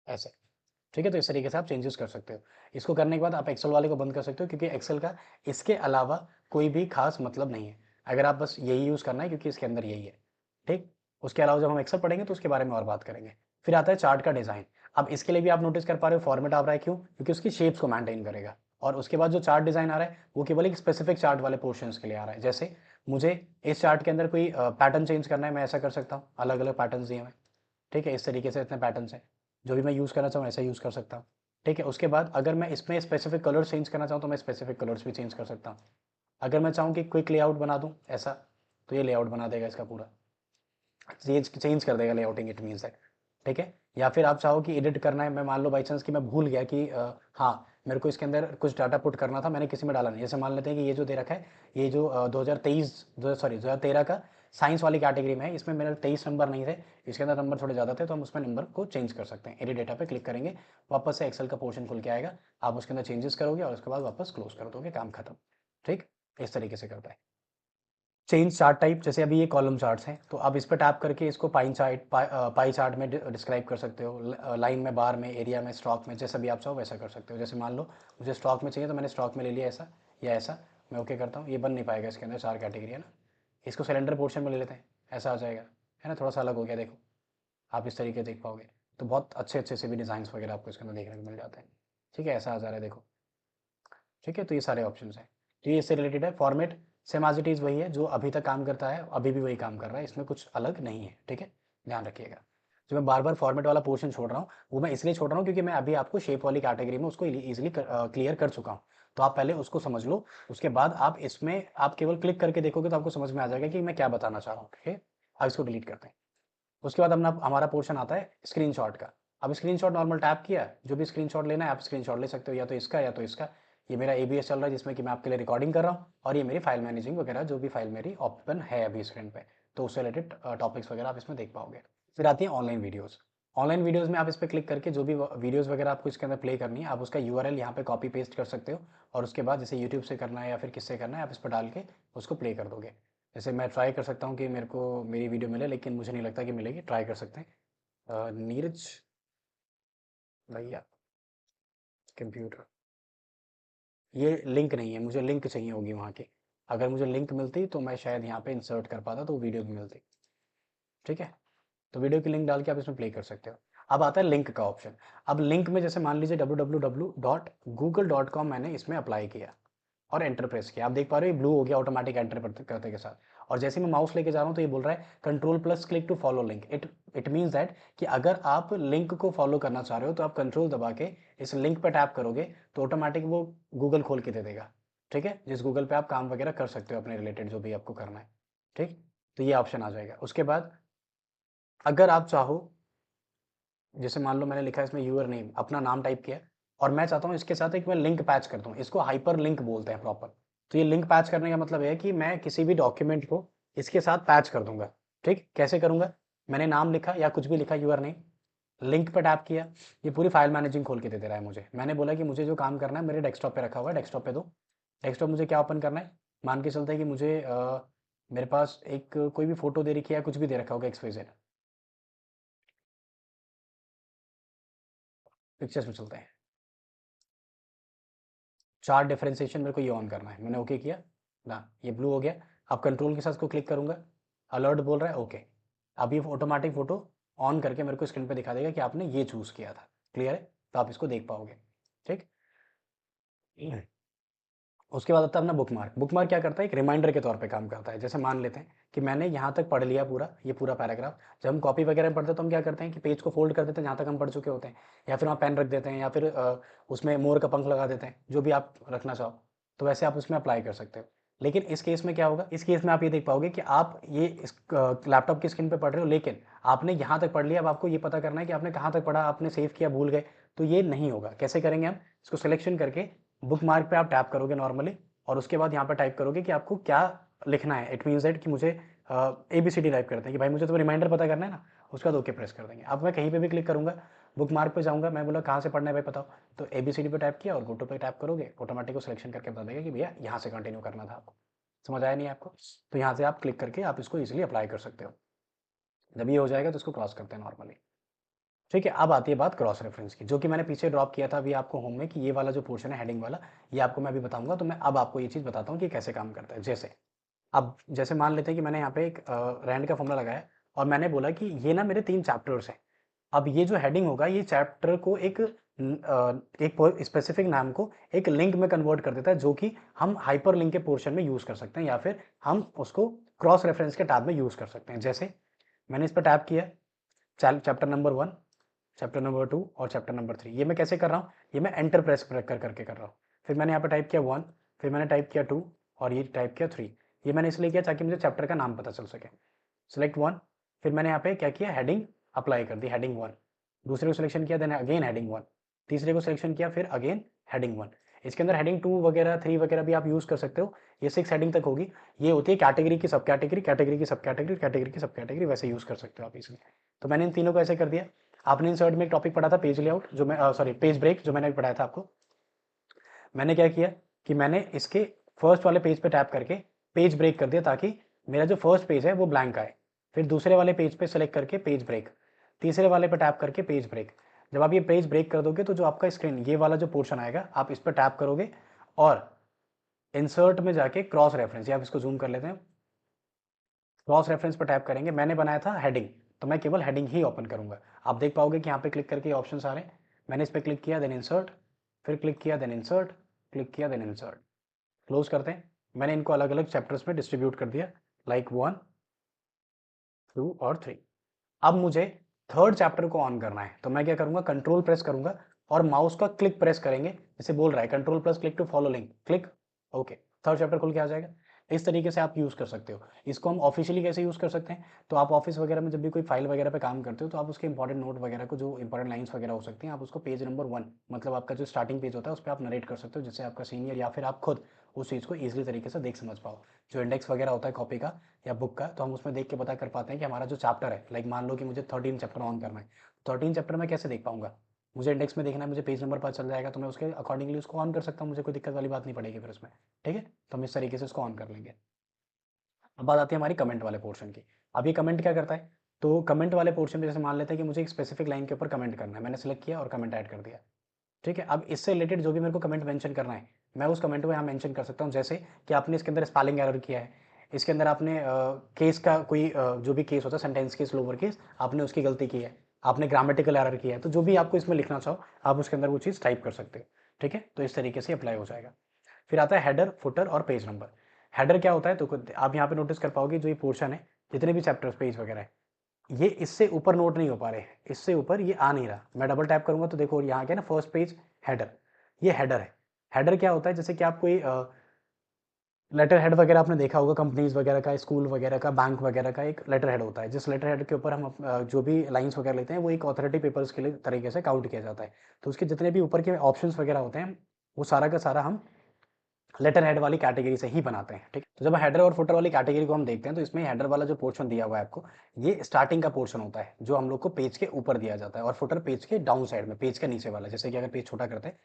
ऐसे, ठीक है। तो इस तरीके से आप चेंजेस कर सकते हो। इसको करने के बाद आप एक्सेल वाले को बंद कर सकते हो, क्योंकि एक्सेल का इसके अलावा कोई भी खास मतलब नहीं है। अगर आप बस यही यूज़ करना है क्योंकि इसके अंदर यही है, ठीक। उसके अलावा जब हम एक्सेल पढ़ेंगे तो उसके बारे में और बात करेंगे। फिर आता है चार्ट का डिज़ाइन। अब इसके लिए भी आप नोटिस कर पा रहे हो फॉर्मेट आ रहा है, क्यों, क्योंकि उसकी शेप्स को मेंटेन करेगा। और उसके बाद जो चार्ट डिज़ाइन आ रहा है वो केवल एक स्पेसिफिक चार्ट वाले पोर्शंस के लिए आ रहा है। जैसे मुझे इस चार्ट के अंदर कोई पैटर्न चेंज करना है, मैं ऐसा कर सकता हूँ, अलग अलग पैटर्न दिए हुए, ठीक है। इस तरीके से इतने पैटर्न्स हैं, जो भी मैं यूज़ करना चाहूँ ऐसा यूज़ कर सकता हूँ, ठीक है। उसके बाद अगर मैं इसमें स्पेसिफिक कलर्स चेंज करना चाहूँ तो मैं स्पेसिफिक कलर्स भी चेंज कर सकता हूँ। अगर मैं चाहूँ कि क्विक लेआउट बना दूँ ऐसा, तो ये लेआउट बना देगा इसका पूरा, चेंज चेंज कर देगा लेआउटिंग, इट मीन्स है, ठीक है। या फिर आप चाहो कि एडिट करना है, मैं मान लो बाई चांस कि मैं भूल गया कि हाँ मेरे को इसके अंदर कुछ डाटा पुट करना था, मैंने किसी में डाला नहीं। जैसे मान लेते हैं कि ये जो दे रखा है, ये जो 2023 जो सॉरी 2013 का साइंस वाली कैटेगरी में है, इसमें मेरे 23 नंबर नहीं थे, इसके अंदर नंबर थोड़े ज़्यादा थे, तो हम उसमें नंबर को चेंज कर सकते हैं। एडिट डेटा पे क्लिक करेंगे, वापस से एक्सेल का पोर्शन खुल के आएगा, आप उसके अंदर चेंजेस करोगे और उसके बाद वापस क्लोज कर दोगे, काम खत्म, ठीक। इस तरीके से करता है। चेंज चार्ट टाइप, जैसे अभी ये कॉलम चार्ट्स हैं, तो आप इस पर टैप करके इसको पाई चार्ट, पाई चार्ट में डिस्क्राइब कर सकते हो, लाइन में, बार में, एरिया में, स्टॉक में, जैसा भी आप चाहो वैसा कर सकते हो। जैसे मान लो मुझे स्टॉक में चाहिए तो मैंने स्टॉक में ले लिया ऐसा या ऐसा, मैं ओके करता हूँ। ये बन नहीं पाएगा, इसके अंदर 4 कैटेगरी है ना। इसको सिलेंडर पोर्शन में ले लेते हैं, ऐसा आ जाएगा, है ना, थोड़ा सा अलग हो गया, देखो आप इस तरीके देख पाओगे। तो बहुत अच्छे अच्छे से भी डिज़ाइंस वगैरह आपको इसके अंदर देखने को मिल जाते हैं, ठीक है। ऐसा आ जा रहा है, देखो, ठीक है। तो ये सारे ऑप्शन हैं, तो ये इससे रिलेटेड है। Format same as it is वही है जो अभी तक काम करता है, अभी भी वही काम कर रहा है, इसमें कुछ अलग नहीं है, ठीक है। ध्यान रखिएगा। जो मैं बार बार फॉर्मेट वाला पोर्शन छोड़ रहा हूँ, वो मैं इसलिए छोड़ रहा हूँ क्योंकि मैं अभी आपको शेप वाली कैटेगरी में उसको इजीली क्लियर कर चुका हूँ। तो आप पहले उसको समझ लो, उसके बाद आप इसमें आप केवल क्लिक करके देखोगे तो आपको समझ में आ जाएगा कि मैं क्या बताना चाह रहा हूँ, ठीक है। अब इसको डिलीट करते हैं। उसके बाद अपना हमारा पोर्शन आता है स्क्रीनशॉट का। अब स्क्रीनशॉट नॉर्मल टैप किया, जो भी स्क्रीनशॉट लेना है आप स्क्रीनशॉट ले सकते हो, या तो इसका या तो इसका। ये मेरा ABS चल रहा है जिसमें कि मैं आपके लिए रिकॉर्डिंग कर रहा हूँ, और ये मेरी फाइल मैनेजिंग वगैरह जो भी फाइल मेरी ओपन है अभी स्क्रीन पे, तो उससे रिलेटेड टॉपिक्स वगैरह आप इसमें देख पाओगे। फिर आती है ऑनलाइन वीडियोज़। ऑनलाइन वीडियोज़ में आप इस पर क्लिक करके जो भी वीडियोज़ वगैरह आपको इसके अंदर प्ले करनी है, आप उसका URL यहाँ पे कॉपी पेस्ट कर सकते हो, और उसके बाद जैसे यूट्यूब से करना है या फिर किससे करना है, आप इस पर डाल के उसको प्ले कर दोगे। जैसे मैं ट्राई कर सकता हूँ कि मेरे को मेरी वीडियो मिले, लेकिन मुझे नहीं लगता कि मिलेगी, ट्राई कर सकते हैं। नीरज भैया कंप्यूटर, ये लिंक नहीं है, मुझे लिंक चाहिए होगी वहाँ की। अगर मुझे लिंक मिलती तो मैं शायद यहाँ पे इंसर्ट कर पाता, तो वीडियो भी मिलती, ठीक है। तो वीडियो की लिंक डाल के आप इसमें प्ले कर सकते हो। अब आता है लिंक का ऑप्शन। अब लिंक में जैसे मान लीजिए www.google.com मैंने इसमें अप्लाई किया और एंटर प्रेस किया, आप देख पा रहे हो ये ब्लू हो गया ऑटोमेटिक एंटर करते के साथ। और जैसे मैं माउस लेके जा रहा हूँ तो ये बोल रहा है control plus click to follow link. It means that कि अगर आप लिंक को फॉलो करना चाह रहे हो तो आप कंट्रोल दबा के इस लिंक पर टैप करोगे तो ऑटोमेटिक वो गूगल खोल के दे देगा, ठीक है, जिस गूगल पे आप काम वगैरह कर सकते हो अपने रिलेटेड जो भी आपको करना है, ठीक। तो ये ऑप्शन आ जाएगा। उसके बाद अगर आप चाहो, जैसे मान लो मैंने लिखा है इसमें यूर नेम, अपना नाम टाइप किया, और मैं चाहता हूँ इसके साथ एक मैं लिंक पैच कर दूँ, इसको हाइपर लिंक बोलते हैं प्रॉपर। तो ये लिंक पैच करने का मतलब है कि मैं किसी भी डॉक्यूमेंट को इसके साथ पैच कर दूंगा, ठीक। कैसे करूंगा, मैंने नाम लिखा या कुछ भी लिखा, यूर नेम, लिंक पर टैप किया, ये पूरी फाइल मैनेजिंग खोल के दे दे रहा है मुझे। मैंने बोला कि मुझे जो काम करना है मेरे डेस्कटॉप पे रखा हुआ है, डेस्कटॉप पे दो। डेस्कटॉप मुझे क्या ओपन करना है, मान के चलते हैं कि मुझे मेरे पास एक कोई भी फोटो दे रखी है या कुछ भी दे रखा होगा XYZ, पिक्चर्स में चलते हैं। चार्ट डिफरेंशिएशन मेरे को ये ऑन करना है, मैंने ओके किया ना, ये ब्लू हो गया। अब कंट्रोल के साथ इसको क्लिक करूंगा, अलर्ट बोल रहा है ओके। अब ये ऑटोमेटिक फोटो ऑन करके मेरे को स्क्रीन पे दिखा देगा कि आपने ये चूज़ किया था, क्लियर है, तो आप इसको देख पाओगे, ठीक। उसके बाद आता है अपना बुक मार्क। बुक मार्क क्या करता है, एक रिमाइंडर के तौर पे काम करता है। जैसे मान लेते हैं कि मैंने यहाँ तक पढ़ लिया पूरा, ये पूरा पैराग्राफ। जब हम कॉपी वगैरह में पढ़ते हैं तो हम क्या करते हैं कि पेज को फोल्ड कर देते हैं जहाँ तक हम पढ़ चुके होते हैं, या फिर वहाँ पेन रख देते हैं, या फिर उसमें मोर का पंख लगा देते हैं, जो भी आप रखना चाहो। तो वैसे आप उसमें अप्लाई कर सकते हो। लेकिन इस केस में क्या होगा, इस केस में आप ये देख पाओगे कि आप ये इस लैपटॉप की स्क्रीन पर पढ़ रहे हो, लेकिन आपने यहाँ तक पढ़ लिया, अब आपको ये पता करना है कि आपने कहाँ तक पढ़ा, आपने सेव किया, भूल गए, तो ये नहीं होगा। कैसे करेंगे हम, इसको सिलेक्शन करके बुक मार्क पे आप टैप करोगे नॉर्मली, और उसके बाद यहाँ पर टाइप करोगे कि आपको क्या लिखना है। इट मीन्स दैट कि मुझे ABCD टाइप करते हैं कि भाई मुझे तो रिमाइंडर पता करना है ना, उसके बाद ओके प्रेस कर देंगे। अब मैं कहीं पे भी क्लिक करूंगा, बुक मार्क पे जाऊंगा, मैं बोला कहाँ से पढ़ना है भाई बताओ, तो ABCD पे टाइप किया और गो टू पे टाइप करोगे, ऑटोमेटिक को सिलेक्शन करके बता देगा कि भैया यहाँ से कंटिन्यू करना था आपको। समझ आया नहीं आपको? तो यहाँ से आप क्लिक करके आप इसको इजिली अप्लाई कर सकते हो। जब ये हो जाएगा तो इसको क्रॉस करते हैं नॉर्मली। ठीक है, अब आती है बात क्रॉस रेफरेंस की, जो कि मैंने पीछे ड्रॉप किया था अभी आपको होम में, कि ये वाला जो पोर्शन है हेडिंग वाला, ये आपको मैं अभी बताऊंगा। तो मैं अब आपको ये चीज़ बताता हूँ कि कैसे काम करता है। जैसे अब जैसे मान लेते हैं कि मैंने यहाँ पे एक रैंड का फॉर्मूला लगाया और मैंने बोला कि ये ना मेरे 3 चैप्टर्स हैं। अब ये जो हेडिंग होगा ये चैप्टर को एक स्पेसिफिक नाम को एक लिंक में कन्वर्ट कर देता है, जो कि हम हाइपर लिंक के पोर्शन में यूज कर सकते हैं, या फिर हम उसको क्रॉस रेफरेंस के टैब में यूज कर सकते हैं। जैसे मैंने इस पर टैप किया, चैप्टर नंबर 1, चैप्टर नंबर 2 और चैप्टर नंबर 3। ये मैं कैसे कर रहा हूँ, ये मैं एंटर प्रेस करके कर रहा हूँ। फिर मैंने यहाँ पे टाइप किया 1, फिर मैंने टाइप किया 2 और ये टाइप किया 3। ये मैंने इसलिए किया ताकि मुझे चैप्टर का नाम पता चल सके। सिलेक्ट 1, फिर मैंने यहाँ पे क्या किया, हेडिंग अप्लाई कर दी, हेडिंग 1। दूसरे को सिलेक्शन किया, देन अगेन हेडिंग 1। तीसरे को सिलेक्शन किया, फिर अगेन हेडिंग 1। इसके अंदर हेडिंग 2 वगैरह 3 वगैरह भी आप यूज कर सकते हो। ये 6 हेडिंग तक होगी। ये होती है कैटेगरी की सब कैटेगरी, कैटेगरी की सब कैटेगरी, कैटेगरी की सब कैटेगरी, वैसे यूज कर सकते हो आप इसमें। तो मैंने इन तीनों को ऐसे कर दिया। आपने इंसर्ट में एक टॉपिक पढ़ा था पेज लेआउट, जो मैं सॉरी पेज ब्रेक, जो मैंने पढ़ाया था आपको। मैंने क्या किया कि मैंने इसके फर्स्ट वाले पेज पे टैप करके पेज ब्रेक कर दिया, ताकि मेरा जो फर्स्ट पेज है वो ब्लैंक आए। फिर दूसरे वाले पेज पे सेलेक्ट करके पेज ब्रेक, तीसरे वाले पे टैप करके पेज ब्रेक। जब आप ये पेज ब्रेक कर दोगे तो जो आपका स्क्रीन ये वाला जो पोर्शन आएगा, आप इस पर टैप करोगे और इंसर्ट में जाके क्रॉस रेफरेंस, या आप इसको जूम कर लेते हैं, क्रॉस रेफरेंस पर टैप करेंगे। मैंने बनाया था हेडिंग, तो मैं केवल हेडिंग ही ओपन करूंगा। आप देख पाओगे कि यहाँ पे क्लिक करके ऑप्शंस आ रहे हैं। मैंने इस पर क्लिक किया, देन इंसर्ट, फिर क्लिक किया, देन इंसर्ट, क्लिक किया, देन इंसर्ट। क्लोज करते हैं। मैंने इनको अलग अलग चैप्टर्स में डिस्ट्रीब्यूट कर दिया, लाइक 1, 2 और 3। अब मुझे थर्ड चैप्टर को ऑन करना है, तो मैं क्या करूंगा, कंट्रोल प्रेस करूंगा और माउस का क्लिक प्रेस करेंगे। जैसे बोल रहा है control plus click to follow link, click, okay, third chapter खुल के आ जाएगा। इस तरीके से आप यूज कर सकते हो इसको। हम ऑफिशियली कैसे यूज कर सकते हैं, तो आप ऑफिस वगैरह में जब भी कोई फाइल वगैरह पे काम करते हो, तो आप उसके इंपॉर्टेंट नोट वगैरह को, जो इंपॉर्टेंट लाइंस वगैरह हो सकती हैं, आप उसको पेज नंबर 1, मतलब आपका जो स्टार्टिंग पेज होता है, उस पर आप नरेट कर सकते हो, जिससे आपका सीनियर या फिर आप खुद उस चीज़ को ईजिली तरीके से देख समझ पाओ। जो इंडेक्स वगैरह होता है कॉपी का या बुक का, तो हम उसमें देख के पता कर पाते हैं कि हमारा जो चैप्टर है, लाइक मान लो कि मुझे 13 चैप्टर ऑन करना है, 13 चैप्टर मैं कैसे देख पाऊंगा, मुझे इंडेक्स में देखना है, मुझे पेज नंबर पता चल जाएगा, तो मैं उसके अकॉर्डिंगली उसको ऑन कर सकता हूँ, मुझे कोई दिक्कत वाली बात नहीं पड़ेगी फिर उसमें। ठीक है, तो हम इस तरीके से उसको ऑन कर लेंगे। अब बात आती है हमारी कमेंट वाले पोर्शन की। अब ये कमेंट क्या करता है, तो कमेंट वाले पोर्शन में जैसे मान लेते हैं कि मुझे एक स्पेसिफिक लाइन के ऊपर कमेंट करना है, मैंने सेलेक्ट किया और कमेंट ऐड कर दिया। ठीक है, अब इससे रिलेटेड जो भी मेरे को कमेंट मेंशन करना है, मैं उस कमेंट को यहाँ मेंशन कर सकता हूँ। जैसे कि आपने इसके अंदर स्पेलिंग एरर किया है, इसके अंदर आपने केस का कोई जो भी केस होता है, सेंटेंस केस, लोअर केस, आपने उसकी गलती की है, आपने ग्रामेटिकल एरर किया है, तो जो भी आपको इसमें लिखना चाहो आप उसके अंदर वो चीज़ टाइप कर सकते हो। ठीक है, तो इस तरीके से अप्लाई हो जाएगा। फिर आता है हेडर, फुटर और पेज नंबर। हेडर क्या होता है, तो आप यहाँ पे नोटिस कर पाओगे, जो ये पोर्शन है, जितने भी चैप्टर्स पेज वगैरह है, ये इससे ऊपर नोट नहीं हो पा रहे, इससे ऊपर ये आ नहीं रहा। मैं डबल टैप करूंगा तो देखो यहाँ क्या ना, फर्स्ट पेज हेडर, ये हेडर है। हेडर क्या होता है, जैसे कि आप कोई लेटर हेड वगैरह आपने देखा होगा, कंपनीज वगैरह का, स्कूल वगैरह का, बैंक वगैरह का एक लेटर हेड होता है, जिस लेटर हेड के ऊपर हम जो भी लाइंस वगैरह लेते हैं, वो एक ऑथोरिटी पेपर्स के लिए तरीके से काउंट किया जाता है। तो उसके जितने भी ऊपर के ऑप्शंस वगैरह होते हैं, वो सारा का सारा हम लेटर हेड वाली कैटेगरी से ही बनाते हैं। ठीक, तो जब हेडर और फुटर वाली कैटेगरी को हम देखते हैं, तो इसमें हेडर वाला जो पोर्शन दिया हुआ है आपको, ये स्टार्टिंग का पोर्शन होता है, जो हम लोग को पेज के ऊपर दिया जाता है, और फुटर पेज के डाउन साइड में, पेज के नीचे वाला। जैसे कि अगर पेज छोटा करते हैं,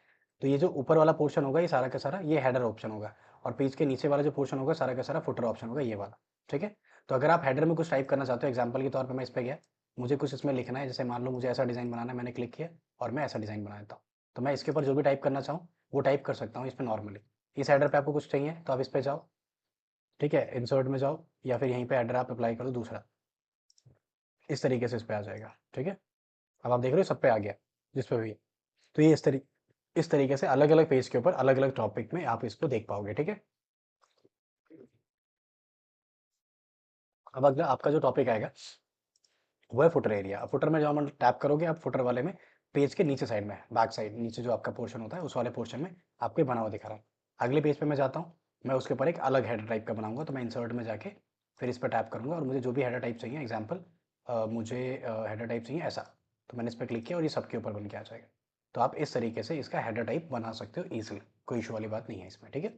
तो ये जो ऊपर वाला पोर्शन होगा, ये सारा का सारा ये हेडर ऑप्शन होगा, और पेज के नीचे वाला जो पोर्शन होगा, सारा का सारा फुटर ऑप्शन होगा, ये वाला। ठीक है, तो अगर आप हेडर में कुछ टाइप करना चाहते हो, एग्जाम्पल के तौर पर मैं इस पर गया, मुझे कुछ इसमें लिखना है, जैसे मान लो मुझे ऐसा डिज़ाइन बनाना है, मैंने क्लिक किया और मैं ऐसा डिज़ाइन बना देता हूँ, तो मैं इसके ऊपर जो भी टाइप करना चाहूँ वो टाइप कर सकता हूँ इस पर नॉर्मली। इस हेडर पे आपको कुछ चाहिए तो आप इस पे जाओ, ठीक है, इंसर्ट में जाओ, या फिर यहीं पे हेडर आप अप्लाई करो दूसरा, इस तरीके से इस पे आ जाएगा। ठीक है, अब आप देख रहे हो सब पे आ गया, जिस पे भी है। तो ये इस तरीके से अलग अलग पेज के ऊपर अलग अलग टॉपिक में आप इसको देख पाओगे। ठीक है, अब अगला आपका जो टॉपिक आएगा वो है फुटर एरिया। अब फुटर में जब हम टैप करोगे, आप फुटर वाले में पेज के नीचे साइड में, बैक साइड नीचे जो आपका पोर्शन होता है, उस वाले पोर्शन में आपको ये बना हुआ दिखा रहा है। अगले पेज पे मैं जाता हूँ, मैं उसके ऊपर एक अलग हेडर टाइप का बनाऊंगा, तो मैं इंसर्ट में जाके फिर इस पर टैप करूंगा, और मुझे जो भी हेडर टाइप चाहिए, एग्जाम्पल मुझे हेडर टाइप चाहिए ऐसा, तो मैंने इस पर क्लिक किया और ये सबके ऊपर बन के आ जाएगा। तो आप इस तरीके से इसका हेडर टाइप बना सकते हो ईजिली, कोई इशू वाली बात नहीं है इसमें। ठीक है,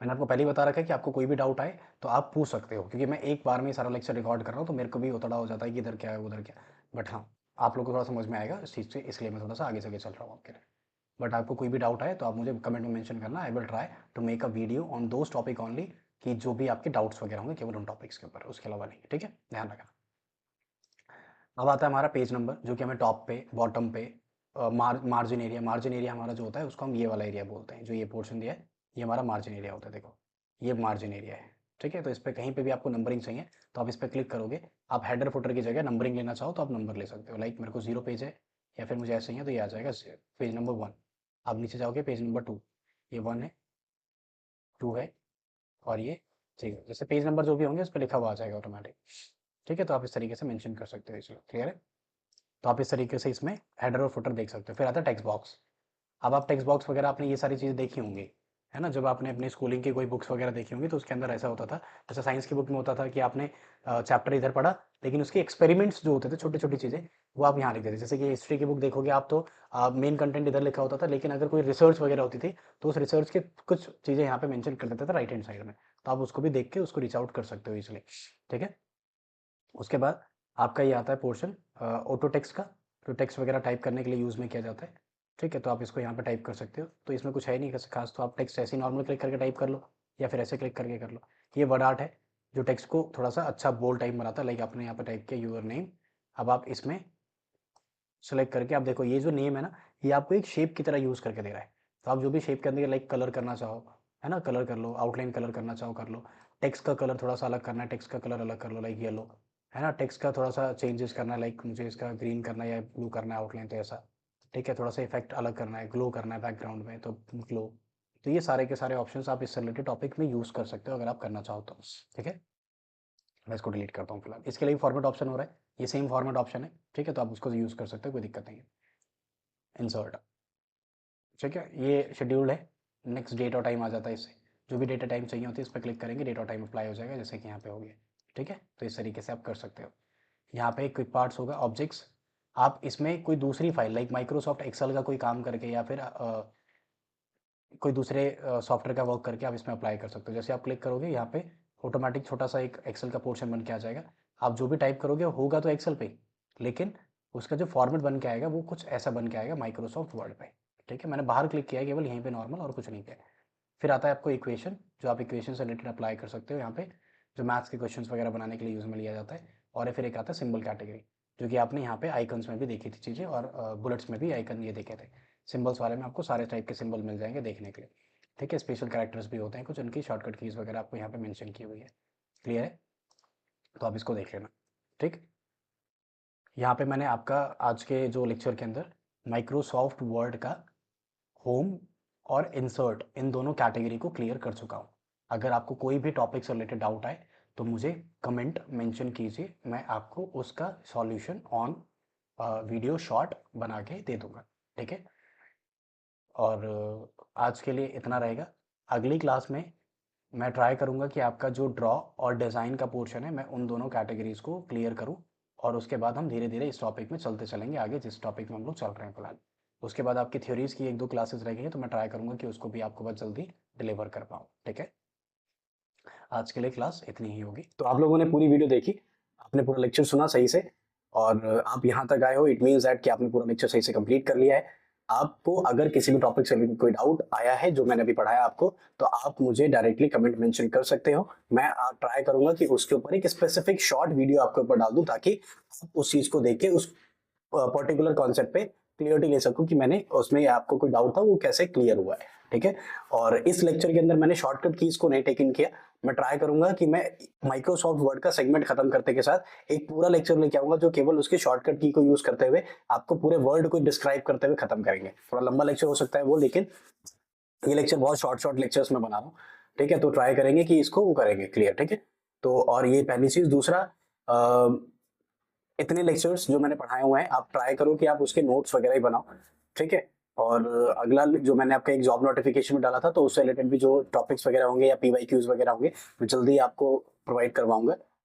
मैंने आपको पहले ही बता रखा है कि आपको कोई भी डाउट आए तो आप पूछ सकते हो, क्योंकि मैं एक बार में सारा लेक्चर रिकॉर्ड कर रहा हूँ तो मेरे को भी उतड़ा हो जाता है कि इधर क्या है उधर क्या। बट हाँ, आप लोग को थोड़ा समझ में आएगा इस चीज़ से, इसलिए मैं थोड़ा सा आगे से चल रहा हूँ आपके लिए। बट आपको कोई भी डाउट आए तो आप मुझे कमेंट में मेंशन करना, I will try to make a video on those topic only, कि जो भी आपके डाउट्स वगैरह होंगे केवल उन टॉपिक्स के ऊपर, उसके अलावा नहीं। ठीक है, ध्यान रखना। अब आता है हमारा पेज नंबर, जो कि हमें टॉप पे बॉटम पे मार्जिन एरिया, मार्जिन एरिया हमारा जो होता है उसको हम ये वाला एरिया बोलते हैं, जो ये पोर्शन दिया है ये हमारा मार्जिन एरिया होता है। देखो ये मार्जिन एरिया है। ठीक है, तो इस पर कहीं पे भी आपको नंबरिंग चाहिए तो आप इस पर क्लिक करोगे। आप हेडर फुटर की जगह नंबरिंग लेना चाहो तो आप नंबर ले सकते हो। लाइक मेरे को 0 पेज है या फिर मुझे ऐसे ही है तो ये आ जाएगा पेज नंबर 1। आप नीचे जाओगे पेज नंबर 2, ये 1 है, 2 है और ये, ठीक है, जैसे पेज नंबर जो भी होंगे उस पर लिखा हुआ आ जाएगा ऑटोमेटिक। ठीक है, तो आप इस तरीके से मेंशन कर सकते हो इसमें। क्लियर है? तो आप इस तरीके से इसमें हेडर और फुटर देख सकते हो। फिर आता है टेक्स्ट बॉक्स। अब आप टेक्स्ट बॉक्स वगैरह आपने ये सारी चीज़ें देखी होंगी, है ना, जब आपने अपनी स्कूलिंग की कोई बुक्स वगैरह देखी होंगी तो उसके अंदर ऐसा होता था। जैसे साइंस की बुक में होता था कि आपने चैप्टर इधर पढ़ा, लेकिन उसके एक्सपेरिमेंट्स जो होते थे छोटी छोटी चीज़ें वो आप यहाँ लिखते थे। जैसे कि हिस्ट्री की बुक देखोगे आप तो मेन कंटेंट इधर लिखा होता था, लेकिन अगर कोई रिसर्च वगैरह होती थी तो उस रिसर्च के कुछ चीज़ें यहाँ पे मेंशन कर देता था राइट हैंड साइड में, तो आप उसको भी देख के उसको रीच आउट कर सकते हो इसलिए। ठीक है, उसके बाद आपका ये आता है पोर्शन ऑटो टेक्स्ट का, जो टेक्स्ट वगैरह टाइप करने के लिए यूज़ में किया जाता है। ठीक है, तो आप इसको यहाँ पे टाइप कर सकते हो। तो इसमें कुछ है नहीं खास, तो आप टेक्स्ट ऐसे ही नॉर्मल क्लिक करके टाइप कर लो या फिर ऐसे क्लिक करके कर लो। ये वर्ड आर्ट है जो टेक्स्ट को थोड़ा सा अच्छा बोल्ड टाइप बनाता है। लाइक आपने यहाँ पे टाइप किया यूर नेम, अब आप इसमें सेलेक्ट करके आप देखो ये जो नेम है ना, ये आपको एक शेप की तरह यूज़ करके दे रहा है। तो आप जो भी शेप के अंदर लाइक कलर करना चाहो, है ना, कलर कर लो, आउटलाइन कलर करना चाहो कर लो। टेक्स्ट का कलर थोड़ा सा अलग करना है, टेक्स्ट का कलर अलग कर लो लाइक येलो, है ना। टेक्स्ट का थोड़ा सा चेंजेस करना है, लाइक मुझे इसका ग्रीन करना है या ब्लू करना है आउटलाइन, तो ऐसा। ठीक है, थोड़ा सा इफेक्ट अलग करना है, ग्लो करना है बैकग्राउंड में तो ग्लो। तो ये सारे के सारे ऑप्शंस आप इससे रिलेटेड टॉपिक में यूज़ कर सकते हो अगर आप करना चाहो तो। ठीक है, मैं इसको डिलीट करता हूँ फिलहाल। इसके लिए फॉर्मेट ऑप्शन हो रहा है, ये सेम फॉर्मेट ऑप्शन है। ठीक है, तो आप उसको यूज़ कर सकते हो, कोई दिक्कत नहीं है। इंसर्ट, ठीक है, ये शेड्यूल्ड है। नेक्स्ट डेट और टाइम आ जाता है इससे, जो भी डेट और टाइम चाहिए होती है इस पर क्लिक करेंगे, डेट और टाइम अप्लाई हो जाएगा, जैसे कि यहाँ पे हो गया। ठीक है, तो इस तरीके से आप कर सकते हो। यहाँ पे क्विक पार्ट्स होगा, ऑब्जेक्ट्स। आप इसमें कोई दूसरी फाइल लाइक माइक्रोसॉफ्ट एक्सेल का कोई काम करके या फिर कोई दूसरे सॉफ्टवेयर का वर्क करके आप इसमें अप्लाई कर सकते हो। जैसे आप क्लिक करोगे यहाँ पे ऑटोमेटिक छोटा सा एक एक्सेल का पोर्शन बन के आ जाएगा। आप जो भी टाइप करोगे होगा तो एक्सेल पे, लेकिन उसका जो फॉर्मेट बन के आएगा वो कुछ ऐसा बन के आएगा माइक्रोसॉफ्ट वर्ड पे। ठीक है, मैंने बाहर क्लिक किया है केवल यहीं पे नॉर्मल, और कुछ नहीं किया है। फिर आता है आपको इक्वेशन, जो आप इक्वेशन से रिलेटेड अप्लाई कर सकते हो यहाँ पे, जो मैथ्स के क्वेश्चंस वगैरह बनाने के लिए यूज़ में लिया जाता है। और फिर एक आता है सिंबल कैटेगरी, जो कि आपने यहाँ पे आइकन्स में भी देखी थी चीज़ें, और बुलेट्स में भी आइकन ये देखे थे। सिंबल्स वाले में आपको सारे टाइप के सिंबल मिल जाएंगे देखने के लिए। ठीक है, स्पेशल कैरेक्टर्स भी होते हैं कुछ, उनकी शॉर्टकट कीज़ वगैरह आपको यहाँ पे मेंशन की हुई है। क्लियर है? तो आप इसको देख लेना। ठीक, यहाँ पे मैंने आपका आज के जो लेक्चर के अंदर माइक्रोसॉफ्ट वर्ड का होम और इंसर्ट इन दोनों कैटेगरी को क्लियर कर चुका हूँ। अगर आपको कोई भी टॉपिक से रिलेटेड डाउट आए तो मुझे कमेंट मेंशन कीजिए, मैं आपको उसका सॉल्यूशन ऑन वीडियो शॉर्ट बना के दे दूंगा। ठीक है, और आज के लिए इतना रहेगा। अगली क्लास में मैं ट्राई करूंगा कि आपका जो ड्रॉ और डिज़ाइन का पोर्शन है मैं उन दोनों कैटेगरीज को क्लियर करूं, और उसके बाद हम धीरे धीरे इस टॉपिक में चलते चलेंगे आगे, जिस टॉपिक में हम लोग चल रहे हैं फिलहाल। उसके बाद आपकी थ्योरीज की 1-2 क्लासेस रह गई हैं, तो मैं ट्राई करूंगा कि उसको भी आपको बहुत जल्दी डिलीवर कर पाऊँ। ठीक है, आज के लिए क्लास इतनी ही होगी। तो आप लोगों ने पूरी वीडियो देखी, आपने पूरा लेक्चर सुना सही से, और आप यहाँ तक आए हो, इट मीन्स दैट कि आपने पूरा लेक्चर सही से कंप्लीट कर लिया है। आपको अगर किसी भी टॉपिक से कोई डाउट आया है जो मैंने अभी पढ़ाया आपको, तो आप मुझे डायरेक्टली कमेंट मेंशन कर सकते हो। मैं ट्राई करूंगा कि उसके ऊपर एक स्पेसिफिक शॉर्ट वीडियो आपके ऊपर डाल दूं, ताकि आप उस चीज को देख के उस पर्टिकुलर कॉन्सेप्ट पे क्लियरिटी ले सकूं कि मैंने उसमें आपको कोई डाउट था वो कैसे क्लियर हुआ है। ठीक है, और इस लेक्चर के अंदर मैंने शॉर्टकट कीज को नहीं टेकन किया। मैं ट्राई करूंगा कि मैं माइक्रोसॉफ्ट वर्ड का सेगमेंट खत्म करते के साथ एक पूरा लेक्चर लेके आऊंगा जो केवल उसके शॉर्टकट की को यूज करते हुए आपको पूरे वर्ड को डिस्क्राइब करते हुए खत्म करेंगे। थोड़ा लंबा लेक्चर हो सकता है वो, लेकिन ये लेक्चर बहुत शॉर्ट शॉर्ट लेक्चर्स में बना रहा हूँ। ठीक है, तो ट्राई करेंगे कि इसको वो करेंगे क्लियर। ठीक है, तो और ये पहली चीज। दूसरा, इतने लेक्चर्स जो मैंने पढ़ाए हुए हैं आप ट्राई करो कि आप उसके नोट्स वगैरह ही बनाओ। ठीक है, और अगला जो मैंने आपका एक जॉब नोटिफिकेशन में डाला था तो उससे रिलेटेड भी जो टॉपिक्स वगैरह होंगे या पीवाईक्यूज वगैरह होंगे मैं जल्दी आपको प्रोवाइड करवाऊंगा।